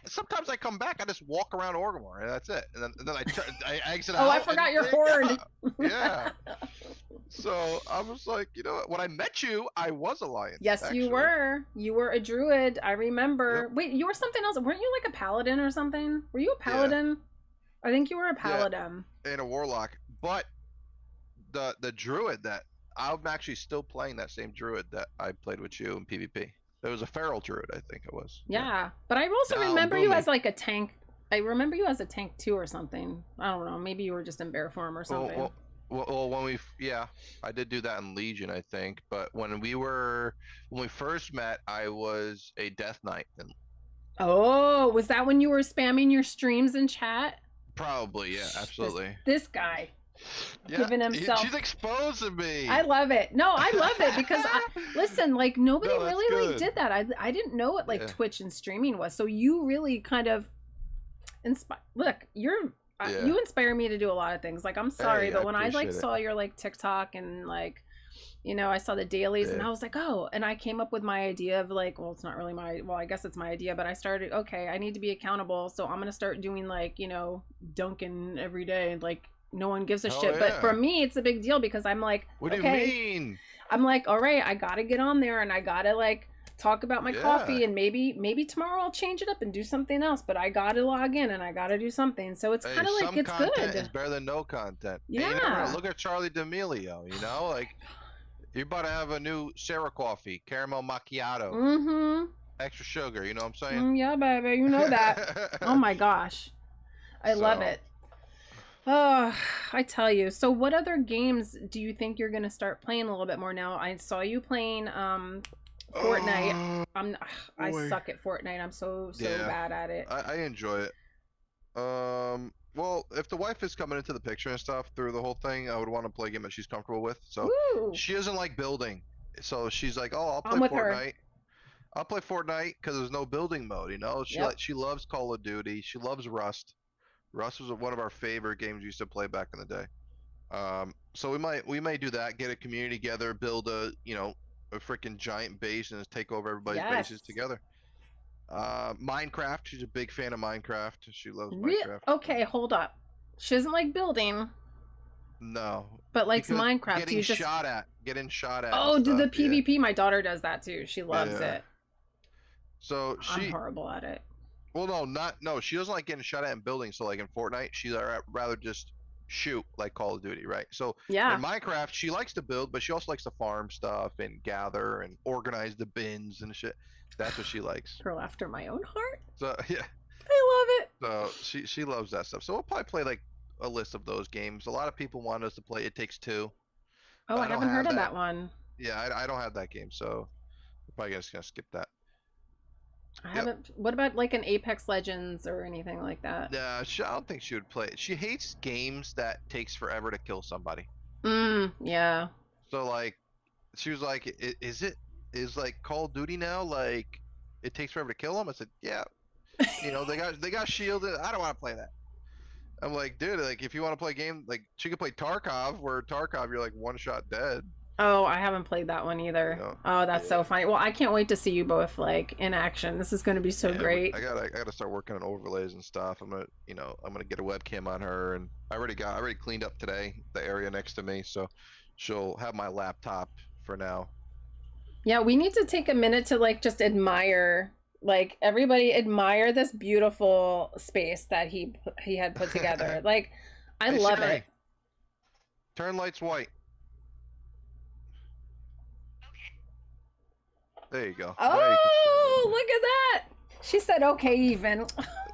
sometimes I come back, I just walk around Orgrimmar and that's it, and then I exit Oh, out. I forgot and your there horde. you go. Yeah. So I was like, when I met you, I was Alliance. Yes, Actually. you were. You were a druid. I remember. Yep. Wait, you were something else. Weren't you like a paladin or something? Were you a paladin? I think you were a paladin. Yeah, and a warlock. But the druid that I'm actually still playing, that same druid that I played with you in PvP. There was a feral druid, I think it was. Yeah. But I also Down remember you booming. as like a tank. I remember you as a tank too or something. I don't know. Maybe you were just in bear form or something. Well, I did do that in Legion, I think. But when we first met, I was a Death Knight. Oh, was that when you were spamming your streams in chat? Probably, yeah, absolutely. This guy. Yeah, Giving himself... she's exposing me. I love it. No, I love it because listen, like nobody really good. like did that. I didn't know what like Twitch and streaming was. So you really kind of inspire. Look, you inspire me to do a lot of things. Like I'm sorry, but when I like saw your like TikTok and like I saw the dailies and I was like, oh, and I came up with my idea of like, well, it's not really I guess it's my idea, but I started, okay, I need to be accountable, so I'm gonna start doing like dunking every day and like no one gives a shit. But for me, it's a big deal because I'm like, what do you mean? I'm like, all right, I gotta get on there and I gotta like talk about my coffee and maybe tomorrow I'll change it up and do something else. But I gotta log in and I gotta do something. So it's kind of like it's good. It's better than no content. Yeah. Look at Charlie D'Amelio. Like you're about to have a new Sara coffee, caramel macchiato. Mm-hmm. Extra sugar. You know what I'm saying? Yeah, baby. You know that. Oh my gosh, I love it. Oh, I tell you. So what other games do you think you're gonna start playing a little bit more now? I saw you playing Fortnite. I suck at Fortnite. I'm so bad at it. I enjoy it. Well, if the wife is coming into the picture and stuff through the whole thing, I would want to play a game that she's comfortable with. So she doesn't like building. So she's like, "Oh, I'll play Fortnite. I'll play Fortnite because there's no building mode. She loves Call of Duty. She loves Rust. Rust was one of our favorite games we used to play back in the day. So we might do that. Get a community together, build a a freaking giant base, and just take over everybody's Yes. bases together. Minecraft. She's a big fan of Minecraft. She loves Re Minecraft. Okay, hold up. She doesn't like building, No, but likes because Minecraft. Do you just getting shot at and Oh, do the stuff. Yeah, PvP? My daughter does that too. She loves yeah. it. So I'm horrible at it. well, no. She doesn't like getting shot at in buildings. So like in Fortnite, she'd rather just shoot like Call of Duty, right? So in Yeah. Minecraft, she likes to build, but she also likes to farm stuff and gather and organize the bins and shit. That's what she likes. Girl after my own heart. So yeah, I love it. so she loves that stuff. So we'll probably play like a list of those games. A lot of people want us to play It Takes Two. Oh, I I don't haven't heard have of that. that one. Yeah, I don't have that game, so we're probably just gonna skip that. I Yep. haven't. What about like an Apex Legends or anything like that? Nah, I don't think she would play it. She hates games that takes forever to kill somebody. Yeah. So like, she was like, is like Call of Duty now like it takes forever to kill them? I said, yeah. They got shielded. I don't want to play that. I'm like, dude, like if you want to play a game, like she could play Tarkov, where Tarkov you're like one shot dead. Oh, I haven't played that one either. Oh, that's so funny. Well, I can't wait to see you both like in action. This is going to be so great. I gotta start working on overlays and stuff. I'm gonna get a webcam on her, and I already cleaned up today the area next to me, so she'll have my laptop for now. Yeah, we need to take a minute to like just admire, like everybody admire this beautiful space that he had put together. Like, I Hey, love Siri, it. turn lights white. There you go. Oh, look at that! She said, "Okay, even."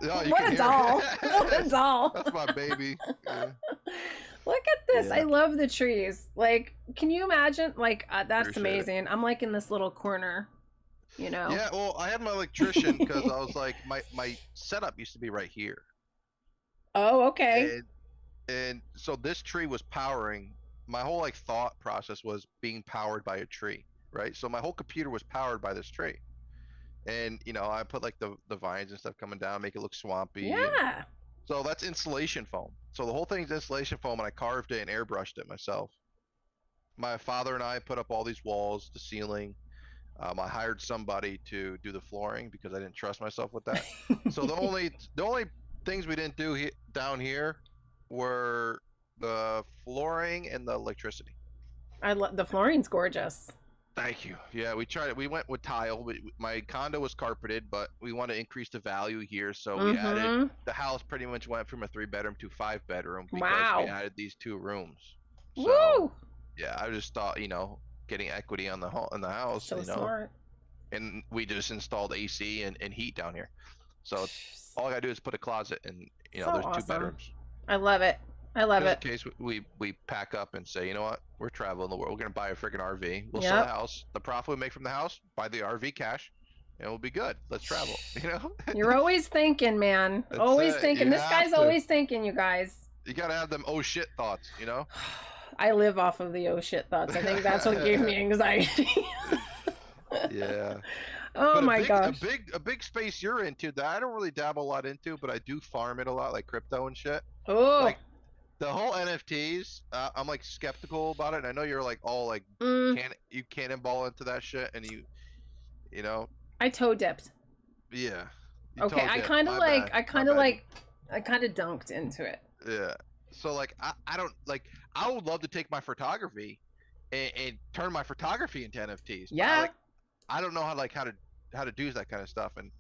Oh, What a doll! What a doll! That's my baby. Yeah. Look at this. Yeah. I love the trees. Like, can you imagine? Like, that's Appreciate amazing. I'm like in this little corner, you know? Yeah, well, I had my electrician because I was like, my setup used to be right here. Oh, okay. And so this tree was powering, my whole like thought process was being powered by a tree, right? So my whole computer was powered by this tree. And I put like the vines and stuff coming down, make it look swampy. Yeah. So that's insulation foam. So the whole thing's insulation foam, and I carved it and airbrushed it myself. My father and I put up all these walls, the ceiling. I hired somebody to do the flooring because I didn't trust myself with that. So the only things we didn't do down here were the flooring and the electricity. I love the flooring's gorgeous. Thank you. Yeah, we tried it. We went with tile. My condo was carpeted, but we want to increase the value here, so we added. The house pretty much went from a 3-bedroom to 5-bedroom because we added these 2 rooms. So, woo! Yeah, I just thought, getting equity on the house. So smart. And we just installed AC and heat down here. So all I gotta do is put a closet, and there's awesome. 2 bedrooms. I love it. I love it. In case we pack up and say, you know what, we're traveling the world. We're gonna buy a freaking RV. We'll sell the house. The profit we make from the house, buy the RV cash, and we'll be good. Let's travel. You're always thinking, man. Always thinking. This guy's always thinking, you guys. You gotta have them oh shit thoughts, I live off of the oh shit thoughts. I think that's what gave me anxiety. Yeah. Oh my gosh. A big space you're into that I don't really dabble a lot into, but I do farm it a lot, like crypto and shit. Oh. Like the whole NFTs, I'm like skeptical about it. And I know you're like all like, you cannonball into that shit, and you know. I toe dipped. Yeah. Okay, I kind of dunked into it. Yeah. So like I don't like, I would love to take my photography and turn my photography into NFTs. Yeah. I don't know how to do that kind of stuff, and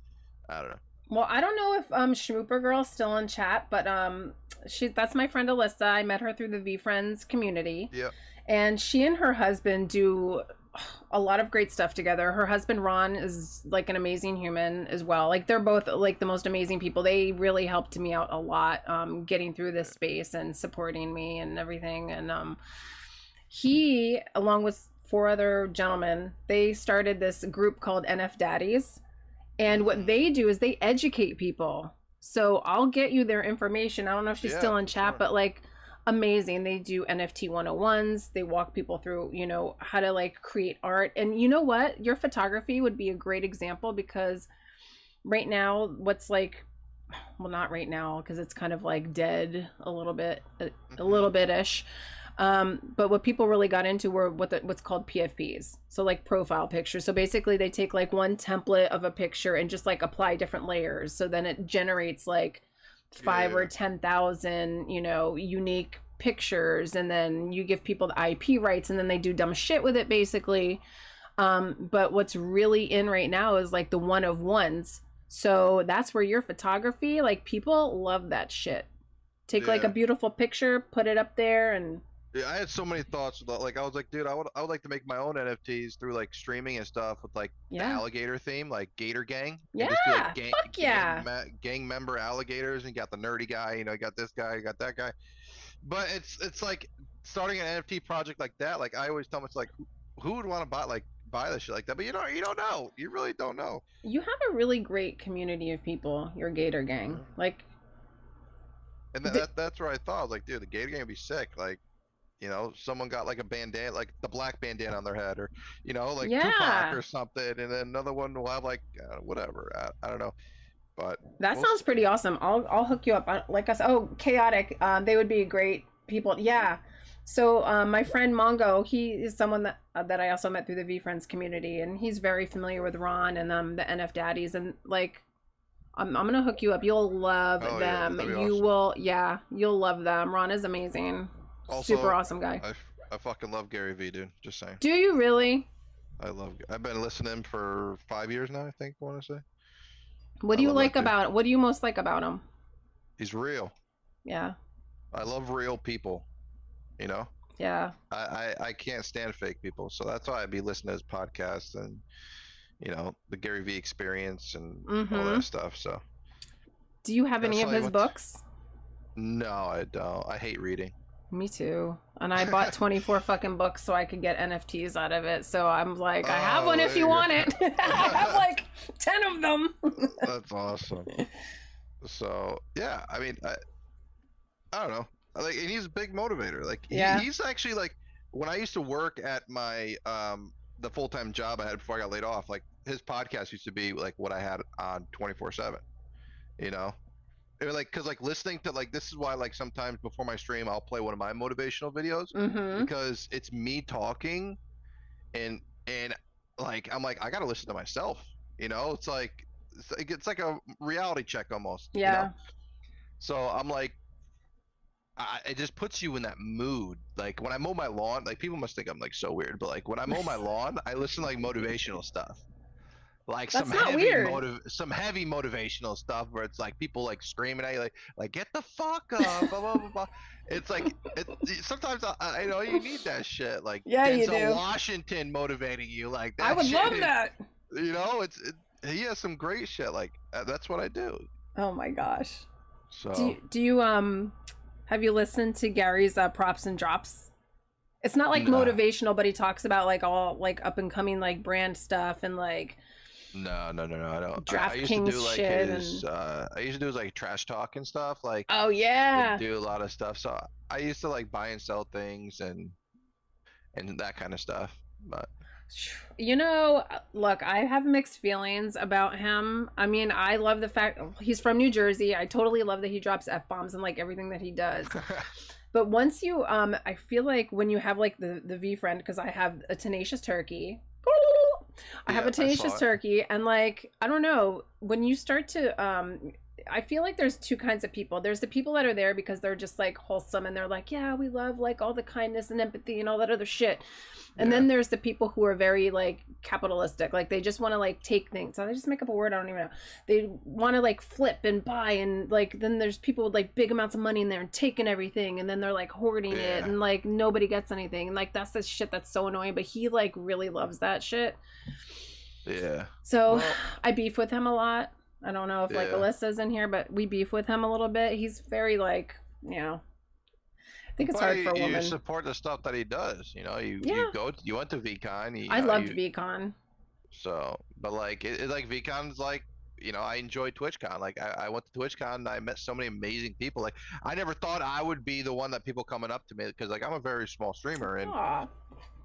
I don't know. Well, I don't know if Schmooper Girl's still in chat, but that's my friend Alyssa. I met her through the VFriends community. Yeah. And she and her husband do a lot of great stuff together. Her husband Ron is like an amazing human as well. Like they're both like the most amazing people. They really helped me out a lot getting through this space and supporting me and everything. And he, along with 4 other gentlemen, they started this group called NF Daddies. And what they do is they educate people. So I'll get you their information. I don't know if she's still in chat, but like amazing. They do NFT 101s. They walk people through, how to like create art. And you know what? Your photography would be a great example, because right now, what's like, well, not right now, because it's kind of like dead a little bit, a little bit-ish. But what people really got into were what's called PFPs. So like profile pictures. So basically they take like one template of a picture and just like apply different layers. So then it generates like 5 or 10,000, you know, unique pictures, and then you give people the IP rights and then they do dumb shit with it basically. But what's really in right now is like the one of ones. So that's where your photography, like people love that shit. Take like a beautiful picture, put it up there, and yeah, I had so many thoughts about, like, I was like, dude, I would like to make my own NFTs through like streaming and stuff with like the alligator theme, like Gator Gang. Yeah, and just do, like, fuck yeah. gang member alligators, and you got the nerdy guy, you know, you got this guy, you got that guy. But it's like starting an NFT project like that. Like I always tell myself, like, who would want to buy this shit like that? But you don't know. You really don't know. You have a really great community of people. Your Gator Gang, like. And that's where I thought, I was like, dude, the Gator Gang would be sick. Like, you know, someone got like a bandana, like the black bandana on their head, or, you know, like Tupac or something, and then another one will have like whatever. I don't know, but that sounds pretty awesome. I'll hook you up. Like I said, Chaotic. They would be great people. Yeah. So my friend Mongo, he is someone that I also met through the VFriends community, and he's very familiar with Ron and the NF Daddies, and like. I'm gonna hook you up. You'll love them. Yeah, you awesome. will. Yeah, you'll love them. Ron is amazing. Also, super awesome guy. I fucking love Gary V, dude. Just saying. Do you really? I've been listening to him for 5 years now, I think I want to say. What do you like about? What do you most like about him? He's real. Yeah. I love real people. You know. Yeah. I can't stand fake people, so that's why I'd be listening to his podcast and, you know, the Gary V experience and all that stuff. So. Do you have any of his books? No, I don't. I hate reading. Me too. And I bought 24 fucking books so I could get NFTs out of it. So I'm like, I have one if you want it. I have like 10 of them. That's awesome. So yeah, I mean, I don't know. Like, and he's a big motivator. Like, he's actually, like, when I used to work at my the full-time job I had before I got laid off, like, his podcast used to be like what I had on 24/7. You know. Like, cause like listening to, like, this is why, like, sometimes before my stream I'll play one of my motivational videos because it's me talking, and like I'm like, I gotta listen to myself, you know. It's like it's like a reality check almost. Yeah. You know? So I'm like, it just puts you in that mood. Like when I mow my lawn, like people must think I'm like so weird, but like when I mow my lawn, I listen to like motivational stuff. Like some heavy motivational stuff where it's like people like screaming at you, like get the fuck up, blah, blah, blah, blah. It's like sometimes I know you need that shit. Like Denzel Washington motivating you like that. I would love that. You know, he has some great shit. Like that's what I do. Oh my gosh. So do you have you listened to Gary's Props and Drops? It's not like motivational, but he talks about like all like up and coming like brand stuff and like. No, I don't. I used to do like his. I used to do like trash talk and stuff. Like, oh yeah, do a lot of stuff. So I used to like buy and sell things and that kind of stuff. But you know, look, I have mixed feelings about him. I mean, I love the fact he's from New Jersey. I totally love that he drops F-bombs and like everything that he does. But once you, I feel like when you have like the V friend, because I have a tenacious turkey. I have a tenacious turkey, and like I don't know, when you start to I feel like there's two kinds of people. There's the people that are there because they're just like wholesome and they're like, yeah, we love like all the kindness and empathy and all that other shit. And then there's the people who are very like capitalistic, like they just want to like take things. So I just make up a word, I don't even know. They want to like flip and buy, and like then there's people with like big amounts of money in there and taking everything, and then they're like hoarding it, and like nobody gets anything, and like that's the shit that's so annoying. But he like really loves that shit. Yeah. So I beef with him a lot. I don't know if like Alyssa's in here, but we beef with him a little bit. He's very like, you know, I think it's hard for a woman. You support the stuff that he does, you know. You went to VCon. I loved VCon. So, but like like VCon's like, you know, I enjoy TwitchCon. Like I went to TwitchCon and I met so many amazing people. Like I never thought I would be the one that people coming up to me, because like I'm a very small streamer,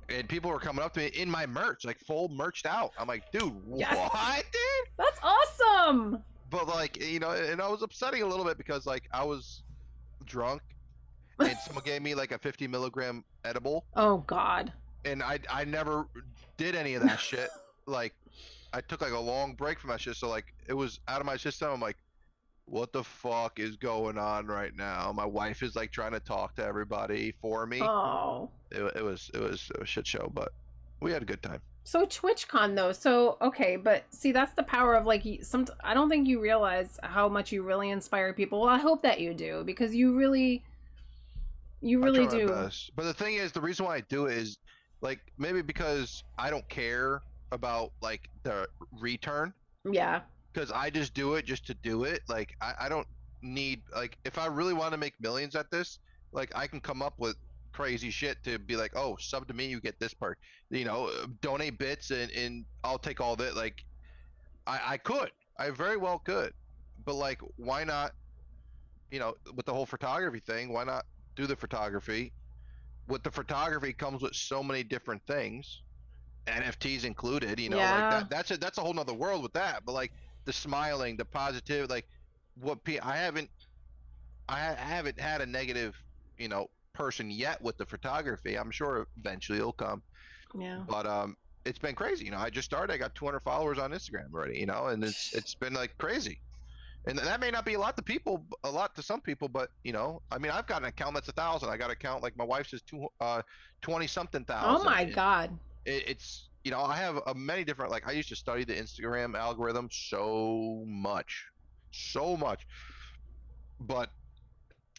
and people were coming up to me in my merch, like full merched out. I'm like, dude, what, dude? That's awesome. But like, you know, and I was upsetting a little bit because like I was drunk and someone gave me like a 50 milligram edible, Oh God. and I never did any of that shit. Like I took like a long break from that shit, so like it was out of my system. I'm like, what the fuck is going on right now? My wife is like trying to talk to everybody for me. Oh. It was a shit show, but we had a good time. So TwitchCon though, so okay, but see that's the power of like some. I don't think you realize how much you really inspire people. Well, I hope that you do because you I really try my do. best. But the thing is, the reason why I do it is like maybe because I don't care about like the return, Yeah. because I just do it just to do it. Like I don't need, like, if I really want to make millions at this, like I can come up with crazy shit to be like, oh, sub to me, you get this part. Donate bits and I'll take all that. Like I very well could, but like why not? With the whole photography thing, why not do the photography? With the photography comes with so many different things, NFTs included, like Yeah. that's a whole nother world with that. But like the smiling, the positive, like I haven't had a negative, person yet with the photography. I'm sure eventually it'll come. Yeah. But it's been crazy. I just started. I got 200 followers on Instagram already. And it's been like crazy. And that may not be a lot to people, a lot to some people, but I mean, I've got an account that's 1,000. I got an account like my wife's is 20 something Oh thousand. my God. It's I have many different, like I used to study the Instagram algorithm so much, but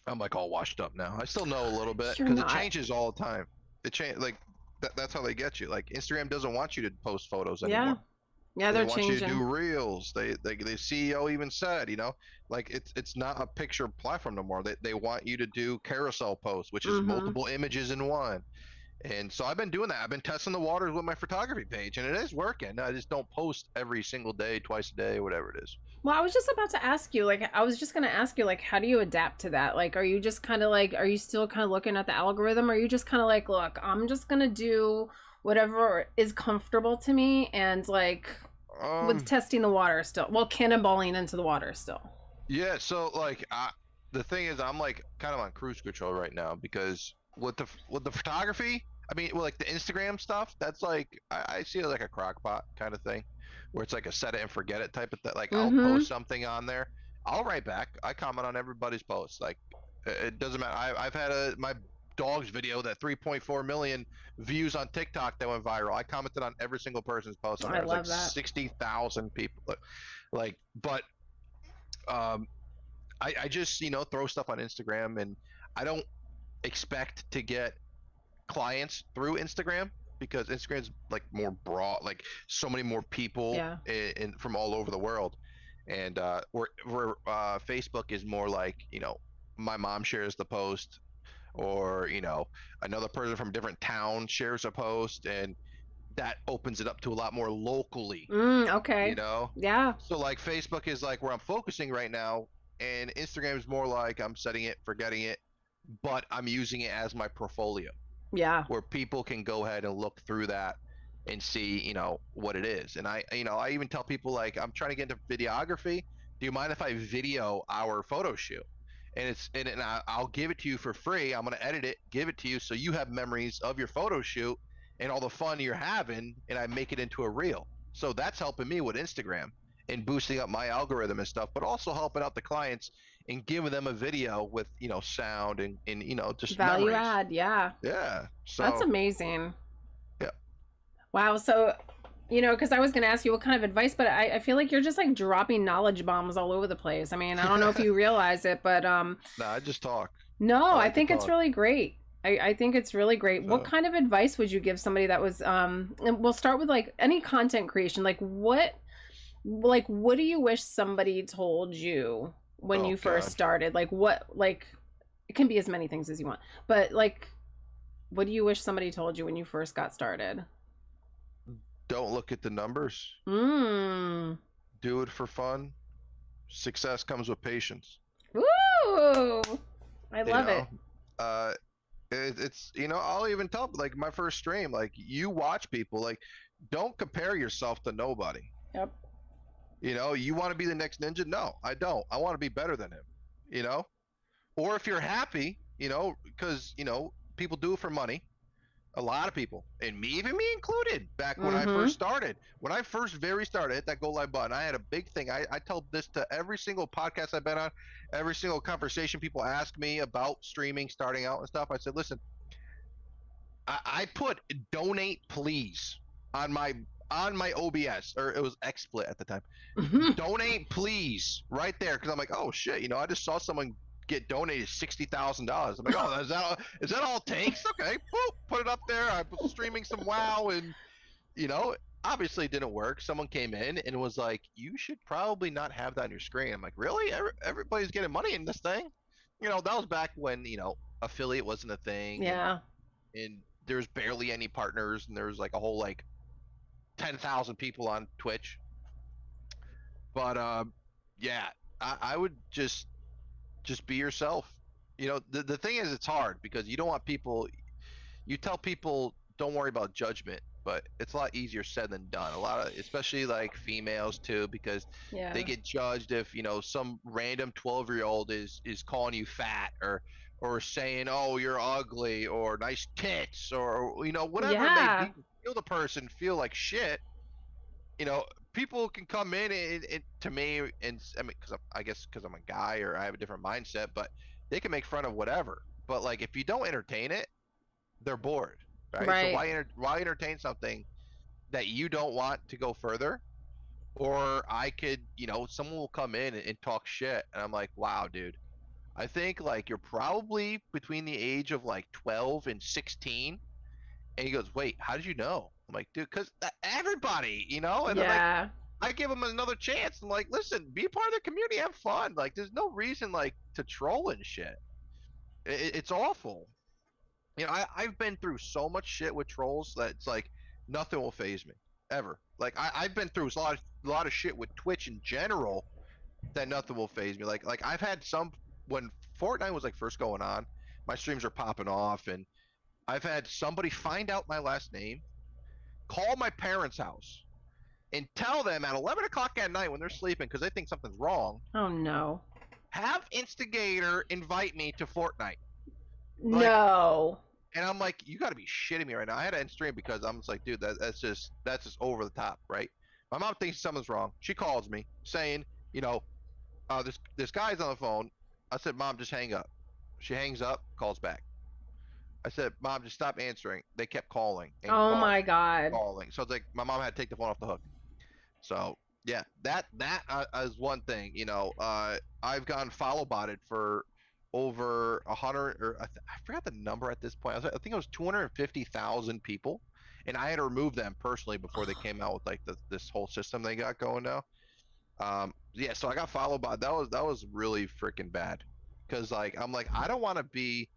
I'm like all washed up now. I still know a little bit You're because it not. changes all the time. It change like that's how they get you. Like Instagram doesn't want you to post photos Yeah. anymore. Yeah, They they're want you to changing. do reels. The CEO even said, like it's not a picture platform no more. They want you to do carousel posts, which is Mm-hmm. multiple images in one. And so I've been doing that. I've been testing the waters with my photography page, and it is working. I just don't post every single day, twice a day, whatever it is. Well, I was just about to ask you, like, I was just going to ask you, like, how do you adapt to that? Like, are you just kind of like, are you still kind of looking at the algorithm? Or are you just kind of like, look, I'm just going to do whatever is comfortable to me and, like, with Um, testing the water still? Well, cannonballing into the water still. yeah. So like, the thing is, I'm like kind of on cruise control right now because with the photography, I mean, well, like the Instagram stuff, that's like I see it like a crock pot kind of thing, where it's like a set it and forget it type of thing. Like I'll Mm-hmm. post something on there, I'll write back, I comment on everybody's posts. Like it doesn't matter. I've had my dog's video that 3.4 million views on TikTok that went viral. I commented on every single person's post on I there. It's like love that. 60,000 people. Like, but um, I just throw stuff on Instagram, and I don't expect to get clients through Instagram because Instagram's like more broad, like so many more people Yeah. from all over the world, and where Facebook is more like my mom shares the post, or another person from a different town shares a post, and that opens it up to a lot more locally. you Okay. know Yeah. so like Facebook is like where I'm focusing right now, and Instagram is more like I'm setting it, forgetting it, but I'm using it as my portfolio, Yeah. where people can go ahead and look through that and see what it is. And I even tell people, like, I'm trying to get into videography. Do you mind if I video our photo shoot? And I'll give it to you for free. I'm going to edit it, give it to you, so you have memories of your photo shoot and all the fun you're having, and I make it into a reel. So that's helping me with Instagram and boosting up my algorithm and stuff, but also helping out the clients and giving them a video with sound and just Value memories. add. Yeah. Yeah. That's So amazing. yeah. Wow. So, because I was going to ask you what kind of advice, but I feel like you're just like dropping knowledge bombs all over the place. I mean, I don't know if you realize it, but No, I just talk. no, I I like to think it's talk. really great. I think it's really great. What So kind of advice would you give somebody that was and we'll start with like any content creation. What do you wish somebody told you when oh you first god. started? Like it can be as many things as you want. But like what do you wish somebody told you when you first got started? Don't look at the numbers. Mm. Do it for fun. Success comes with patience. Woo! I You love know? it. Uh it's I'll even tell, like, my first stream, like, you watch people, like, don't compare yourself to nobody. Yep. You want to be the next ninja? No, I don't. I want to be better than him. you know Or if you're happy, because people do it for money. A lot of people, and even me included, back when I Mm-hmm. first started. When I first very started, hit that go live button, I had a big thing. I tell this to every single podcast I've been on, every single conversation people ask me about streaming, starting out and stuff. I said, listen, I put donate please on my OBS, or it was XSplit at the time. Donate please right there, because I'm like, oh shit, I just saw someone get donated $60,000. I'm like, oh, is that all it takes? Okay, boop, put it up there. I was streaming some WoW, and you know, obviously it didn't work. Someone came in and was like, you should probably not have that on your screen. I'm like, really? Everybody's getting money in this thing? That was back when affiliate wasn't a thing, and Yeah. and there's barely any partners, and there's like a whole like 10,000 people on Twitch. But yeah, I would just be yourself. The thing is, it's hard because you don't want people. You tell people don't worry about judgment, but it's a lot easier said than done. A lot of, especially like females too, because Yeah. they get judged if some random 12-year-old is calling you fat, or saying, oh, you're ugly, or nice tits, or whatever it may Yeah. be. Feel the person feel like shit. you know, People can come in and to me, and I mean, I guess because I'm a guy or I have a different mindset, but they can make fun of whatever. But like, if you don't entertain it, they're bored, right? So Right. why entertain something that you don't want to go further? Or I could, someone will come in and talk shit, and I'm like, wow, dude. I think like you're probably between the age of like 12 and 16. And he goes, wait, how did you know? I'm like, dude, because everybody, and then like Yeah. I give him another chance. I'm like, listen, be part of the community, have fun. Like, there's no reason like to troll and shit. It's awful. I've been through so much shit with trolls that it's like nothing will phase me ever. Like I've been through a lot of shit with Twitch in general that nothing will phase me. Like I've had some when Fortnite was like first going on, my streams are popping off, and I've had somebody find out my last name, call my parents' house, and tell them at 11 o'clock at night when they're sleeping because they think something's wrong. Oh no. Have Instigator invite me to Fortnite. Like, No. and I'm like, you got to be shitting me right now. I had to end stream because I'm just like, dude, that's just over the top, right? My mom thinks something's wrong. She calls me saying, this guy's on the phone. I said, Mom, just hang up. She hangs up, calls back. I said, Mom, just stop answering. They kept calling and Oh calling my and God. calling. So it's like my mom had to take the phone off the hook. So yeah, that is one thing. I've gotten follow botted for over 100, or I forgot the number at this point. I think it was 250,000 people, and I had to remove them personally before they came out with like this whole system they got going now. Yeah, so I got followed by that was really freaking bad, because like I'm like, I don't want to be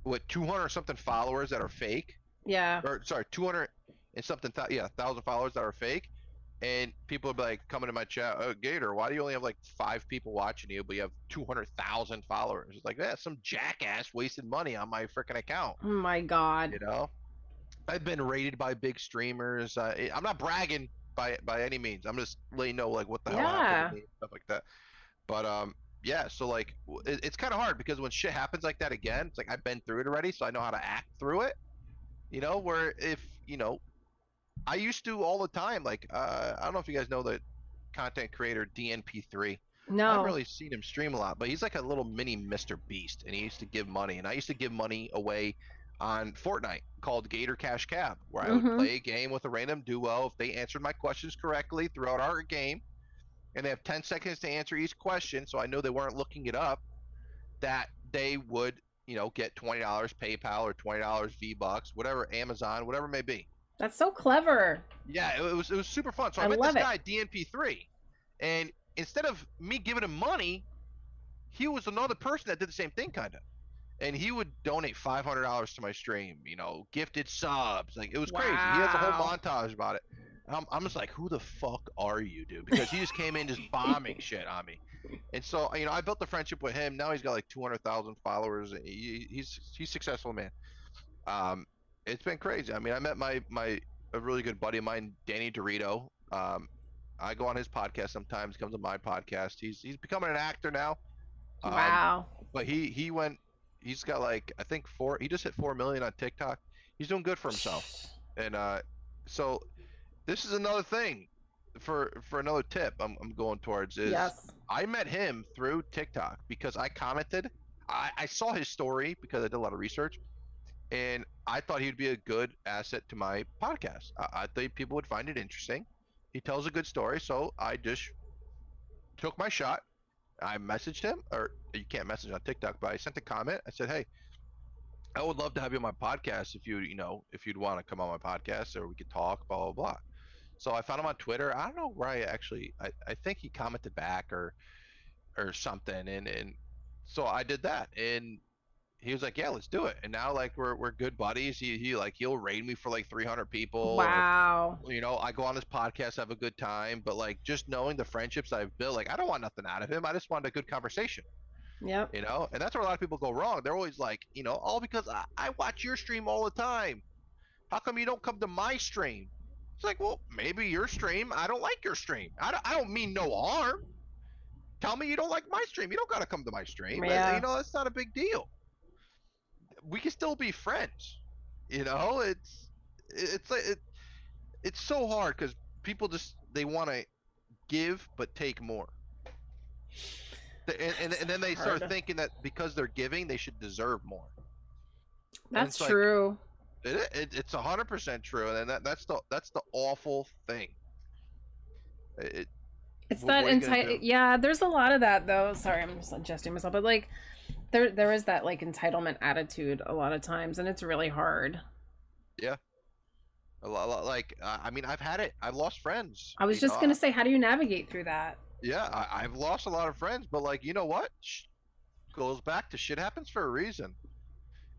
with 200 something followers that are fake, Yeah. or sorry, 200 and something, yeah, thousand followers that are fake, and people would be like coming to my chat, oh, Gator, why do you only have like 5 people watching you, but you have 200,000 followers? It's like, yeah, some jackass wasted money on my freaking account. Oh my God. You know, I've been rated by big streamers. I'm not bragging by any means. I'm just letting you know like what the hell happened to Yeah. me and stuff like that. But yeah, so like it's kind of hard because when shit happens like that again, it's like I've been through it already, so I know how to act through it. Where if I used to all the time. Like, I don't know if you guys know the content creator DNP3. I haven't No. really seen him stream a lot, but he's like a little mini Mr. Beast, and he used to give money. And I used to give money away on Fortnite called Gator Cash Cab, where I would Mm-hmm. play a game with a random duo. If they answered my questions correctly throughout our game, and they have 10 seconds to answer each question, so I know they weren't looking it up, that they would, get $20 PayPal or $20 V-Bucks, whatever, Amazon, whatever it may be. That's so clever. Yeah, it was super fun. So I I met this love it. guy DNP3, and instead of me giving him money, he was another person that did the same thing, kind of. And he would donate $500 to my stream. Gifted subs. Like, it was crazy. He has a whole Wow. montage about it. I'm just like, who the fuck are you, dude? Because he just came in just bombing shit on me. And so, I built a friendship with him. Now he's got like 200,000 followers. He's successful, man. Um, it's been crazy. I mean, I met my a really good buddy of mine, Danny Dorito. I go on his podcast sometimes. Comes on my podcast. He's becoming an actor now. Um, Wow. but he went. He's got like I think he just hit 4 million on TikTok. He's doing good for himself. And so this is another thing for another tip I'm going towards is Yes. I met him through TikTok because I commented. I saw his story because I did a lot of research, and I thought he'd be a good asset to my podcast. I think people would find it interesting. He tells a good story, so I just took my shot. I messaged him, or you can't message on TikTok, but I sent a comment. I said, "Hey, I would love to have you on my podcast if if you'd want to come on my podcast or we could talk, blah blah blah." So I found him on Twitter. I don't know where I think he commented back or something, and so I did that, and he was like, "Yeah, let's do it." And now like we're good buddies. He like he'll raid me for like 300 people, or Wow. I go on his podcast, have a good time. But like just knowing the friendships I've built, like I don't want nothing out of him. I just wanted a good conversation. Yep. And that's where a lot of people go wrong. They're always like, oh, because I watch your stream all the time. How come you don't come to my stream? It's like, well, maybe your stream. I don't like your stream. I don't mean no harm. Tell me you don't like my stream. You don't gotta come to my stream. Yeah. That's not a big deal. We can still be friends. It's like it's so hard because people just they want to give but take more. And then they start thinking that because they're giving, they should deserve more. That's true. It's 100% true, and that's the awful thing. It's that entitled. Yeah, there's a lot of that though. Sorry, I'm just adjusting myself, but like, there is that like entitlement attitude a lot of times, and it's really hard. Yeah, a lot. Like, I mean, I've had it. I've lost friends. I was just gonna say, how do you navigate through that? Yeah, I've lost a lot of friends, but like, you know what? Goes back to shit happens for a reason.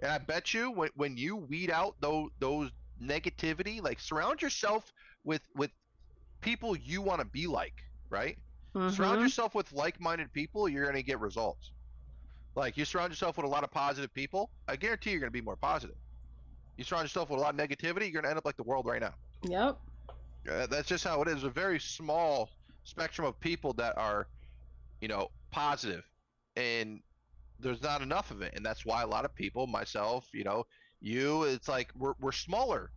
And I bet you when you weed out those negativity, like surround yourself with people you want to be like, right? Surround yourself with like-minded people, you're going to get results. Like you surround yourself with a lot of positive people, I guarantee you're going to be more positive. You surround yourself with a lot of negativity, you're going to end up like the world right now. Yep. That's just how it is. A very small spectrum of people that are, positive, and there's not enough of it, and that's why a lot of people, myself, it's like we're smaller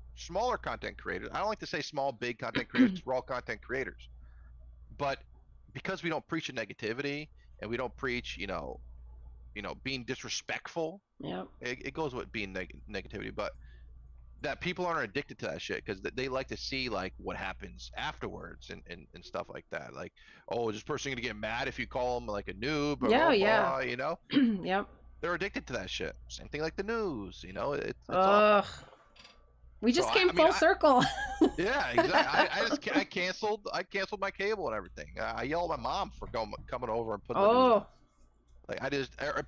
content creators. I don't like to say small big content creators. We're all content creators, but because we don't preach negativity and we don't preach being disrespectful. Yeah, it goes with being negativity, but that people aren't addicted to that shit because they like to see like what happens afterwards and stuff like that. Like, oh, is this person gonna get mad if you call them like a noob? Or yeah. Yep. They're addicted to that shit. Same thing like the news. It's ugh. We just came full circle. Yeah, exactly. I canceled my cable and everything. I yelled at my mom for coming over and putting. Oh. Like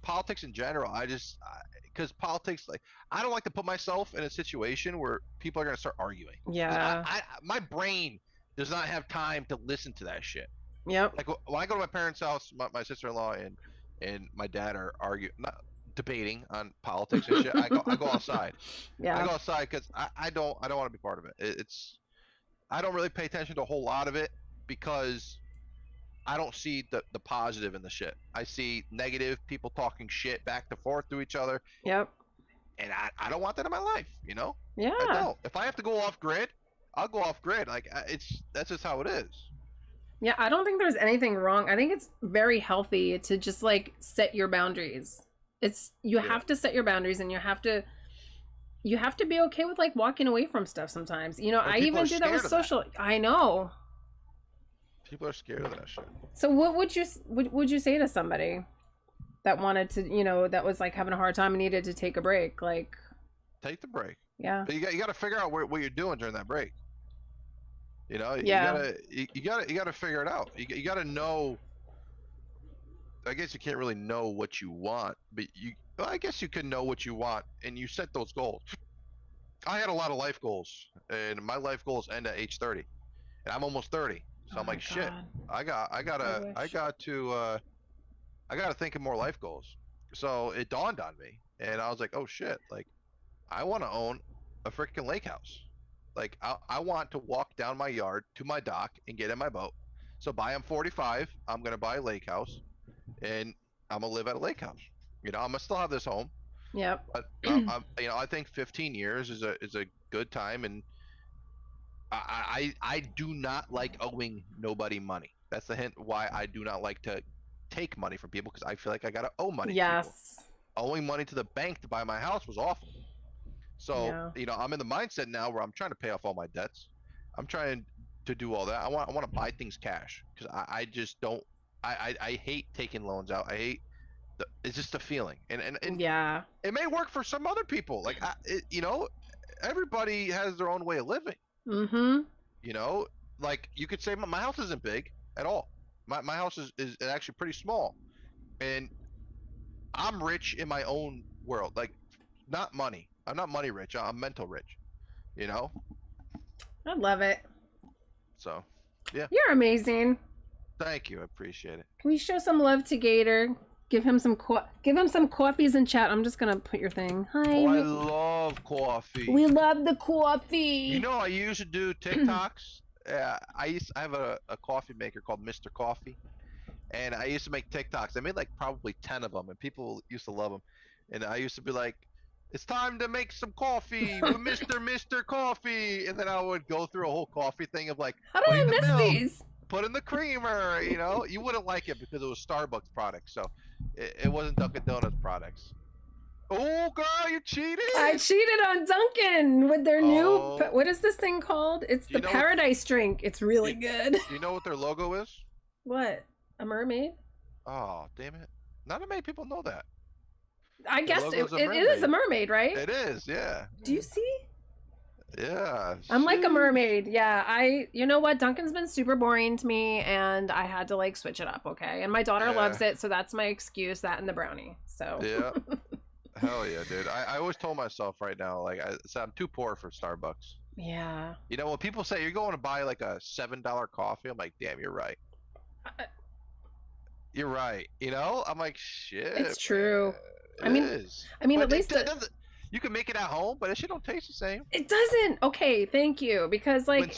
politics in general. Because politics, like, I don't like to put myself in a situation where people are gonna start arguing. Yeah. My brain does not have time to listen to that shit. Yep. Like when I go to my parents' house, my sister-in-law and my dad are arguing, not debating on politics and shit. I go outside. Yeah. I go outside because I don't want to be part of it. I don't really pay attention to a whole lot of it because I don't see the positive in the shit. I see negative people talking shit back and forth to each other. Yep. And I don't want that in my life, Yeah. I don't. If I have to go off grid, I'll go off grid. Like that's just how it is. Yeah, I don't think there's anything wrong. I think it's very healthy to just like set your boundaries. You have to set your boundaries, and you have to be okay with like walking away from stuff sometimes. I even do that with social. I know. People are scared of that shit. So what would you say to somebody that wanted to, that was like having a hard time and needed to take a break? Like, take the break. Yeah. But you got to figure out what you're doing during that break. You Yeah. You gotta figure it out. You gotta know. I guess you can't really know what you want, but I guess you can know what you want, and you set those goals. I had a lot of life goals, and my life goals end at age 30, and I'm almost 30. So I'm like, shit, I got to think of more life goals. So it dawned on me, and I was like, oh shit, like I want to own a freaking lake house. Like I want to walk down my yard to my dock and get in my boat. So by I'm 45, I'm gonna buy a lake house, and I'm gonna live at a lake house. I'm gonna still have this home, Yep. But I think 15 years is a good time, and I do not like owing nobody money. That's the hint why I do not like to take money from people, because I feel like I gotta owe money to people. Yes. Owing money to the bank to buy my house was awful. So, Yeah. I'm in the mindset now where I'm trying to pay off all my debts. I'm trying to do all that. I want to buy things cash, because I just don't. I hate taking loans out. I hate it's just a feeling, and Yeah. it may work for some other people. Like everybody has their own way of living. Mm-hmm. Like you could say my house isn't big at all. My house is actually pretty small, and I'm rich in my own world. Like, not money. I'm not money rich. I'm mental rich. You know. I love it. So, yeah. You're amazing. Thank you. I appreciate it. Can we show some love to Gator? Give him some coffees in chat. I'm just gonna put your thing. Hi. Oh, I love coffee. We love the coffee. I used to do TikToks. I have a coffee maker called Mr. Coffee, and I used to make TikToks. I made like probably 10 of them, and people used to love them. And I used to be like, "It's time to make some coffee with Mr. Coffee," and then I would go through a whole coffee thing of like, how did I miss these? Put in the creamer. You wouldn't like it because it was Starbucks products, so it wasn't Dunkin' Donuts products. Oh, girl, you cheated! I cheated on Dunkin' with their new. What is this thing called? It's the Paradise drink. It's really good. Do you know what their logo is? What? A mermaid? Oh, damn it! Not many people know that. I guess it is a mermaid, right? It is, yeah. Do you see? Yeah. I'm like a mermaid. Yeah, you know what? Dunkin's been super boring to me, and I had to like switch it up, okay? And my daughter loves it, so that's my excuse, that and the brownie. So. Yeah. Hell yeah, dude. I always told myself right now, like, I'm too poor for Starbucks. Yeah. When people say you're going to buy like a $7 coffee, I'm like, damn, you're right. You're right. I'm like, shit. It's true. Man. It is. I mean, but at least you can make it at home, but it shit don't taste the same. It doesn't. Okay, thank you. Because like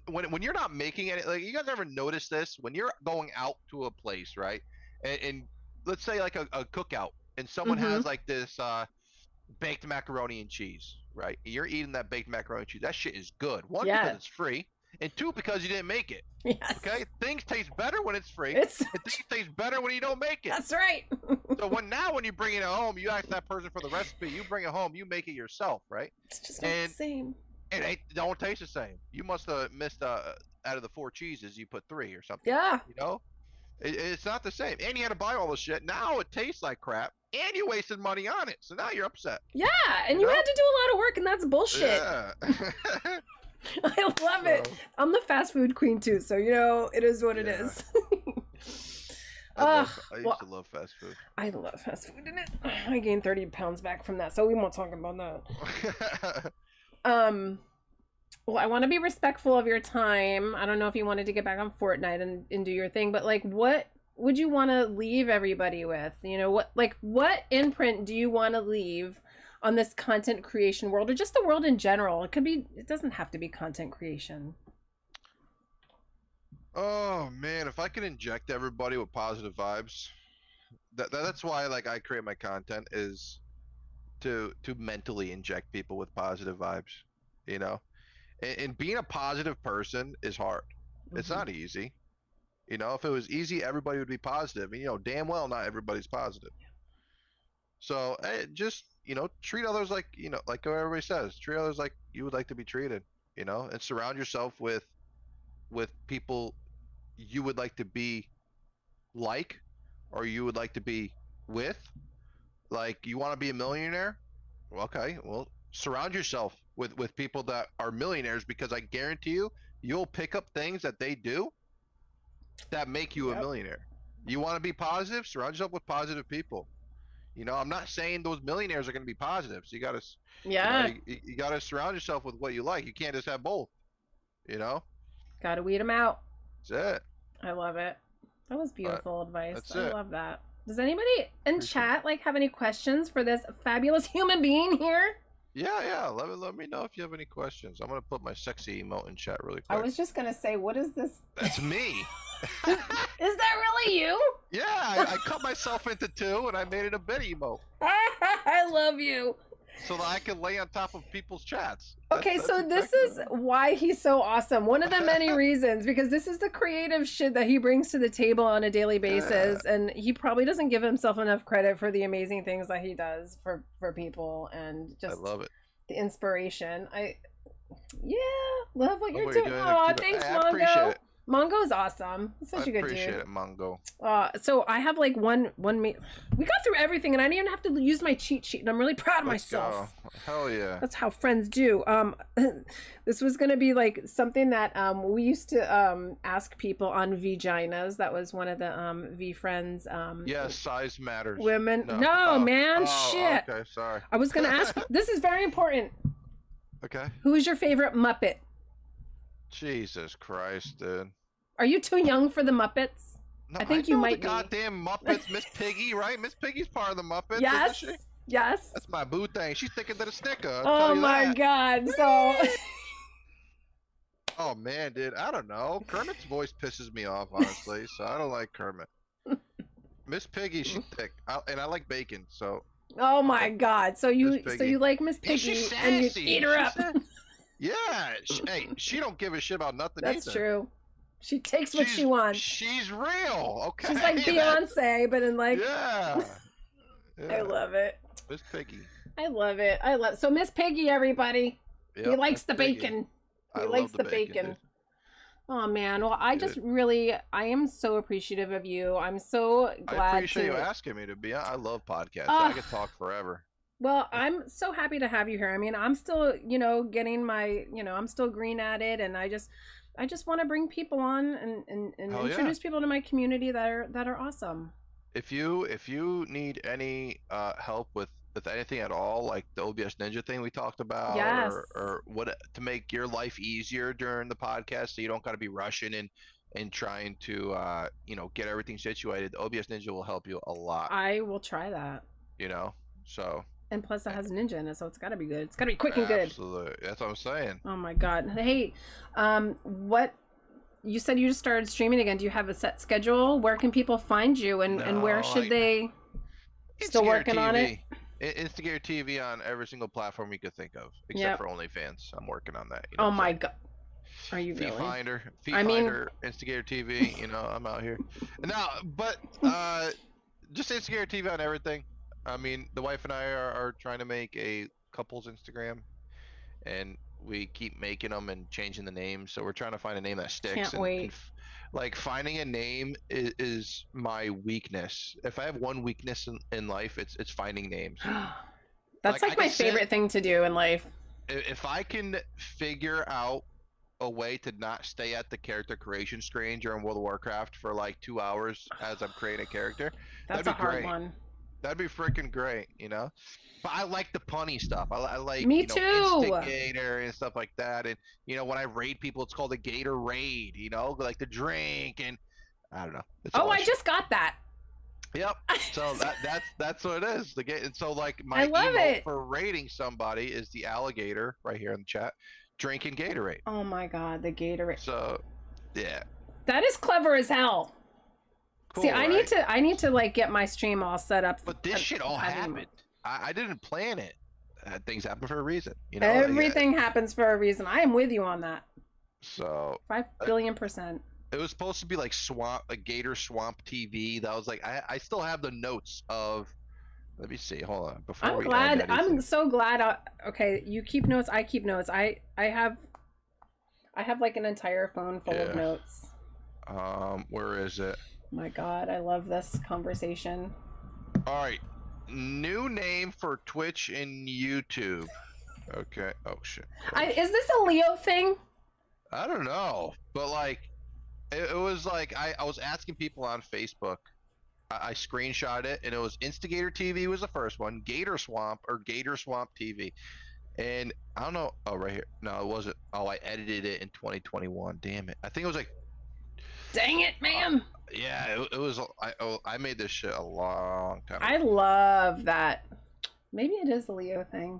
when you're not making it, like, you guys ever notice this? When you're going out to a place, right? And let's say like a cookout, and someone has like this baked macaroni and cheese, right? You're eating that baked macaroni and cheese. That shit is good. One, because it's free, and two, because you didn't make it. Yes. Okay? Things taste better when it's free. And things taste better when you don't make it. That's right. So when you bring it home, you ask that person for the recipe, you bring it home, you make it yourself, right? It's just not the same. It don't taste the same. You must have missed out of the 4 cheeses, you put 3 or something. Yeah. It's not the same. And you had to buy all this shit. Now it tastes like crap, and you wasted money on it. So now you're upset. Yeah, and you had to do a lot of work, and that's bullshit. Yeah. I love it. I'm the fast food queen too, so it is what it is. I used to love fast food. I love fast food, didn't it? I gained 30 pounds back from that, so we won't talk about that. Well, I want to be respectful of your time. I don't know if you wanted to get back on Fortnite and do your thing, but like, what would you want to leave everybody with? What imprint do you want to leave on this content creation world, or just the world in general? It doesn't have to be content creation. Oh man, if I could inject everybody with positive vibes, that's why I create my content, is to mentally inject people with positive vibes, and being a positive person is hard. It's not easy. If it was easy, everybody would be positive, and damn well not everybody's positive. So just treat others like like everybody says, treat others like you would like to be treated, and surround yourself with people you would like to be like, or you would like to be with. Like, you want to be a millionaire? Okay, well, surround yourself with people that are millionaires, because I guarantee you'll pick up things that they do that make you a millionaire. You want to be positive? Surround yourself with positive people. I'm not saying those millionaires are going to be positive. So you got to, you got to surround yourself with what you like. You can't just have both. Got to weed them out. That's it. I love it. That was beautiful advice. I love that. Does anybody in chat have any questions for this fabulous human being here? Yeah. Let me know if you have any questions. I'm gonna put my sexy emote in chat really quick. I was just gonna say, what is this? That's me. Is that really you? Yeah, I cut myself into two and I made it a bit emote. I love you. So that I can lay on top of people's chats. Okay, so this is why he's so awesome. One of the many reasons, because this is the creative shit that he brings to the table on a daily basis, and he probably doesn't give himself enough credit for the amazing things that he does for people and just I love it. The inspiration. Love what you're doing. Oh, thanks, Mongo. I appreciate it. Mongo's awesome. Such a good dude. I appreciate it, Mongo. So I have like one. We got through everything, and I didn't even have to use my cheat sheet, and I'm really proud of myself. Go. Hell yeah. That's how friends do. This was gonna be like something that we used to ask people on vaginas. That was one of the V friends. Yeah, size matters. Women. No, man. Shit. Okay, sorry. I was gonna ask. This is very important. Okay. Who is your favorite Muppet? Jesus Christ, dude. Are you too young for the Muppets? No, I think you might be. Goddamn Muppets, Miss Piggy, right? Miss Piggy's part of the Muppets, yes, isn't she? Yes. That's my boo thing. She's thicker than a snicker. Oh my god! So. Oh man, dude, I don't know. Kermit's voice pisses me off, honestly. So I don't like Kermit. Miss Piggy, she's thick, and I like bacon. So. Oh my god! So you like Miss Piggy and you eat her up. Yeah, she don't give a shit about nothing. That's either. True. She takes what she wants. She's real, okay. She's like Beyonce, but in like. Yeah. I love it. Miss Piggy. I love it. So Miss Piggy, everybody. Yep, he likes the bacon. He likes the bacon. Oh man, well I just really, I am so appreciative of you. I'm so glad. I appreciate you asking me to be. I love podcasts. I could talk forever. Well, I'm so happy to have you here. I mean, I'm still, getting my, I'm still green at it, and I just want to bring people on and introduce people to my community that are awesome. If you need any help with anything at all, like the OBS Ninja thing we talked about, yes. or what to make your life easier during the podcast, so you don't got to be rushing and trying to get everything situated, the OBS Ninja will help you a lot. I will try that. So. And plus it has Ninja in it, so it's got to be good. It's got to be quick and good. Absolutely. That's what I'm saying. Oh my god. Hey, what you said you just started streaming again. Do you have a set schedule? Where can people find you and where should they still working TV. On it? InstagatorTV on every single platform you could think of, except for OnlyFans. I'm working on that. Oh my god. Are you really? Finder, InstagatorTV, I'm out here. No, but just InstagatorTV on everything. I mean, the wife and I are trying to make a couples Instagram, and we keep making them and changing the names. So we're trying to find a name that sticks. Can't wait. Like finding a name is my weakness. If I have one weakness in life, it's finding names. That's like my favorite thing to do in life. If I can figure out a way to not stay at the character creation screen during World of Warcraft for like 2 hours as I'm creating a character, that's a hard one. That'd be freaking great, But I like the punny stuff. I like Me too. Instigator and stuff like that. And when I raid people, it's called a Gator raid. Like the drink and I don't know. I just got that. Yep. So that's what it is. And so like my emote for raiding somebody is the alligator right here in the chat, drinking Gatorade. Oh my god, the Gatorade. So yeah. That is clever as hell. Cool, see, right? I need to like get my stream all set up. But this shit all happened. I didn't plan it. Things happen for a reason. Everything happens for a reason. I am with you on that. So 5 billion%. It was supposed to be like Gator Swamp TV. That was like I still have the notes of. Let me see. Hold on. I'm so glad. Okay, you keep notes. I keep notes. I have like an entire phone full of notes. Where is it? My god, I love this conversation. All right, new name for Twitch and YouTube. Okay. Oh shit. Is this a Leo thing? I don't know, but like, it was like I was asking people on Facebook. I screenshot it, and it was Instigator TV was the first one, Gator Swamp or Gator Swamp TV, and I don't know. Oh, right here. No, it wasn't. Oh, I edited it in 2021. Damn it. I think it was like. Dang it, man. Yeah, it was. I made this shit a long time ago. I love that. Maybe it is a Leo thing.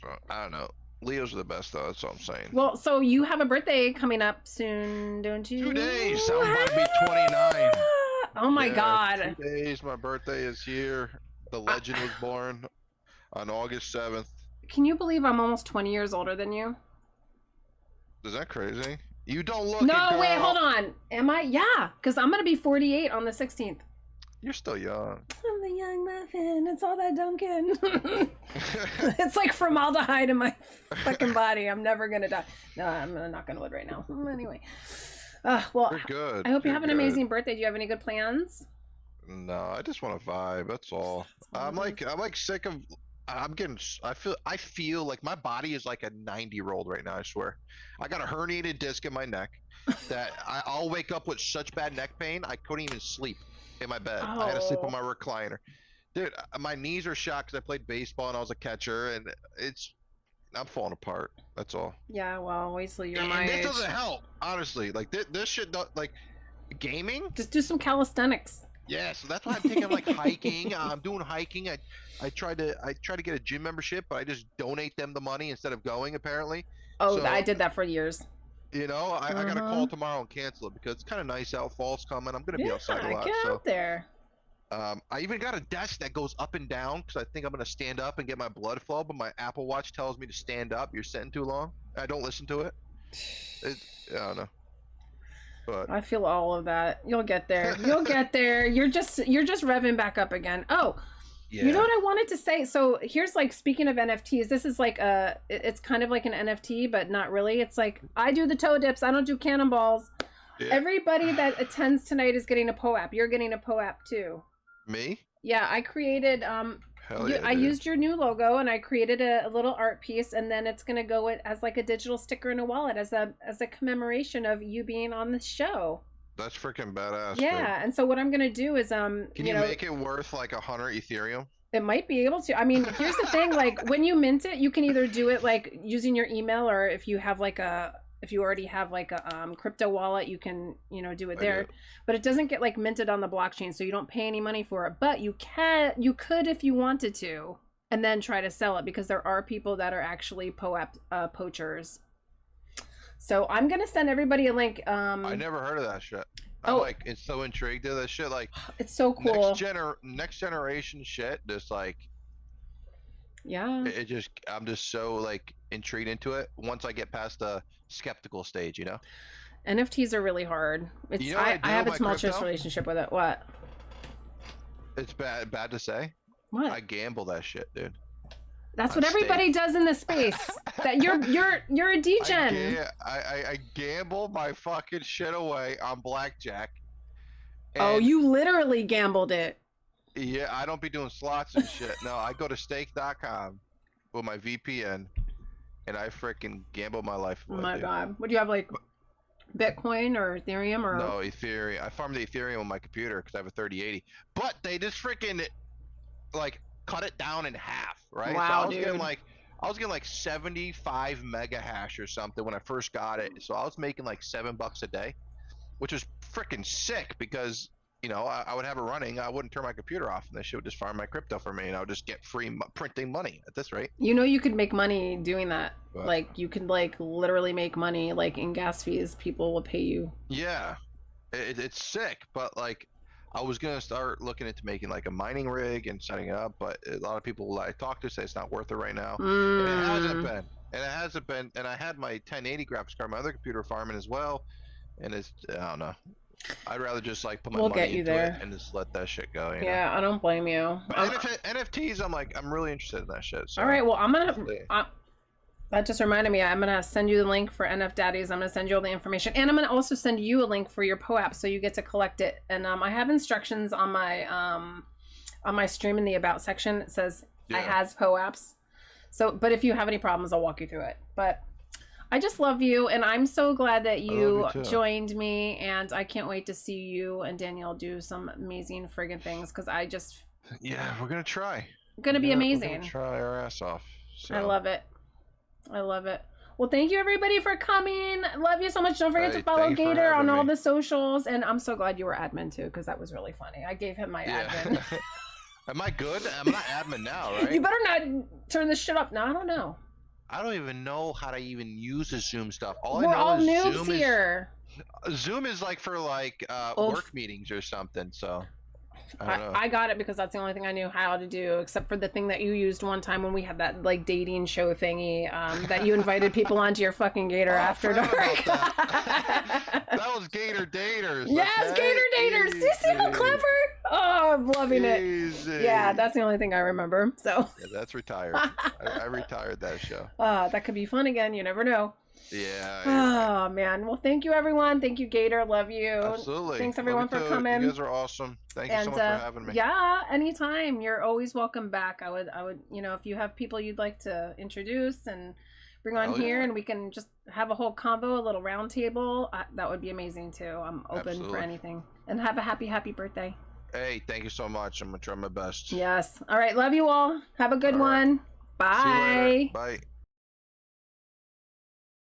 So, I don't know. Leos are the best, though. That's all I'm saying. Well, so you have a birthday coming up soon, don't you? 2 days. I'm about to be 29. Oh my God. 2 days. My birthday is here. The legend was born on August 7th. Can you believe I'm almost 20 years older than you? Is that crazy? You don't look. No, wait, hold on. Am I? Yeah, because I'm gonna be 48 on the 16th. You're still young. I'm the young muffin. It's all that Dunkin'. It's like formaldehyde in my fucking body. I'm never gonna die. No, I'm not gonna live right now. Anyway. Well, you're good. I hope you have an good. amazing birthday. Do you have any good plans? No, I just want to vibe. That's all. I'm like sick of. I feel like my body is like a 90-year-old right now. I swear. I got a herniated disc in my neck that I'll wake up with such bad neck pain I couldn't even sleep in my bed. I had to sleep on my recliner. Dude, my knees are shot because I played baseball and I was a catcher, and I'm falling apart. That's all. Yeah, well, wait till you're my age. age. This doesn't help, honestly. Like this shit, like gaming. Just do some calisthenics. Yeah, so that's why I'm thinking like hiking. I'm doing hiking. I try to get a gym membership, but I just donate them the money instead of going. Apparently. Oh, so, I did that for years. You know, I got to call tomorrow and cancel it because it's kind of nice out. Fall's coming. I'm gonna be outside a lot. Get out there. I even got a desk that goes up and down because I think I'm gonna stand up and get my blood flow, but my Apple Watch tells me to stand up. You're sitting too long. I don't listen to it. I don't know. But I feel all of that. You'll get there. You'll get there. You're just revving back up again. Oh, yeah. You know what I wanted to say? So here's like, speaking of NFTs, this is like it's kind of like an NFT, but not really. It's like, I do the toe dips. I don't do cannonballs. Yeah. Everybody that attends tonight is getting a POAP. You're getting a POAP too. Me? Yeah, I created, I used your new logo and I created a little art piece, and then it's going to go as like a digital sticker in a wallet as a commemoration of you being on the show. That's freaking badass. Yeah, dude. And so what I'm going to do is Can you make it worth like 100 Ethereum? It might be able to. I mean, here's the thing, like when you mint it, you can either do it like using your email, or if you have like if you already have like a crypto wallet, you can, do it there. But it doesn't get like minted on the blockchain, so you don't pay any money for it. But you could if you wanted to, and then try to sell it, because there are people that are actually POAP poachers. So I'm gonna send everybody a link. I never heard of that shit. I'm like, it's so intrigued to that shit. Like, it's so cool. Next generation shit. Just like, yeah. I'm just so like intrigued into it. Once I get past the skeptical stage, NFTs are really hard. It's I have a tumultuous relationship with it. What? It's bad to say. What? I gamble that shit, dude. That's what everybody does in this space. That you're a degen. I gamble my fucking shit away on blackjack. Oh, you literally gambled it. Yeah, I don't be doing slots and shit. No, I go to stake.com with my VPN, and I freaking gamble my life away. Oh my god. Would you have like Bitcoin or Ethereum or? No, Ethereum. I farm the Ethereum on my computer because I have a 3080. But they just freaking like cut it down in half, right? Wow, so I was getting like 75 mega hash or something when I first got it. So I was making like $7 a day, which was freaking sick because I would have it running. I wouldn't turn my computer off, and this shit would just farm my crypto for me, and I would just get free printing money at this rate. You could make money doing that. But, like, you could like literally make money like in gas fees. People will pay you. Yeah, it's sick. But like, I was gonna start looking into making like a mining rig and setting it up, but a lot of people I talk to say it's not worth it right now. And it hasn't been. And I had my 1080 graphics card, my other computer farming as well, and I don't know. I'd rather just like put my money into it and just let that shit go. Yeah, I don't blame you. But NFTs, I'm really interested in that shit. So all right, well, I'm gonna. That just reminded me. I'm gonna send you the link for NF Daddies. I'm gonna send you all the information, and I'm gonna also send you a link for your POAP so you get to collect it. And I have instructions on my stream in the about section. It says I has POAPs. So, but if you have any problems, I'll walk you through it. But I just love you, and I'm so glad that you joined me, and I can't wait to see you and Danielle do some amazing friggin' things, because I just... Yeah, we're going to try. Gonna be amazing. We're going to try our ass off. So. I love it. I love it. Well, thank you, everybody, for coming. Love you so much. Don't forget to follow Gator on all the socials, and I'm so glad you were admin, too, because that was really funny. I gave him my admin. Am I good? I'm not admin now, right? You better not turn this shit up. No, I don't know. I don't even know how to even use the Zoom stuff. All We're I know all is noobs here. Zoom is like for like work meetings or something. So I don't know. I got it because that's the only thing I knew how to do, except for the thing that you used one time when we had that like dating show thingy that you invited people onto your fucking Gator after dark. That was Gator Daters. Yes, okay? Gator Daters. Do you see how clever? Oh, I'm loving Easy. it. Yeah, that's the only thing I remember. So yeah, that's retired. I retired that show. That could be fun again. You never know. Yeah. Oh right. man. Well, thank you everyone. Thank you, Gator. Love you. Absolutely. Thanks everyone for coming. You guys are awesome. Thank you so much for having me. Yeah, anytime. You're always welcome back. I would, you know, if you have people you'd like to introduce and bring on here, and we can just have a whole convo, a little round table. That would be amazing too. I'm open for anything. And have a happy birthday. Hey, thank you so much. I'm gonna try my best. Yes. All right. Love you all. Have a good one. Bye. Bye.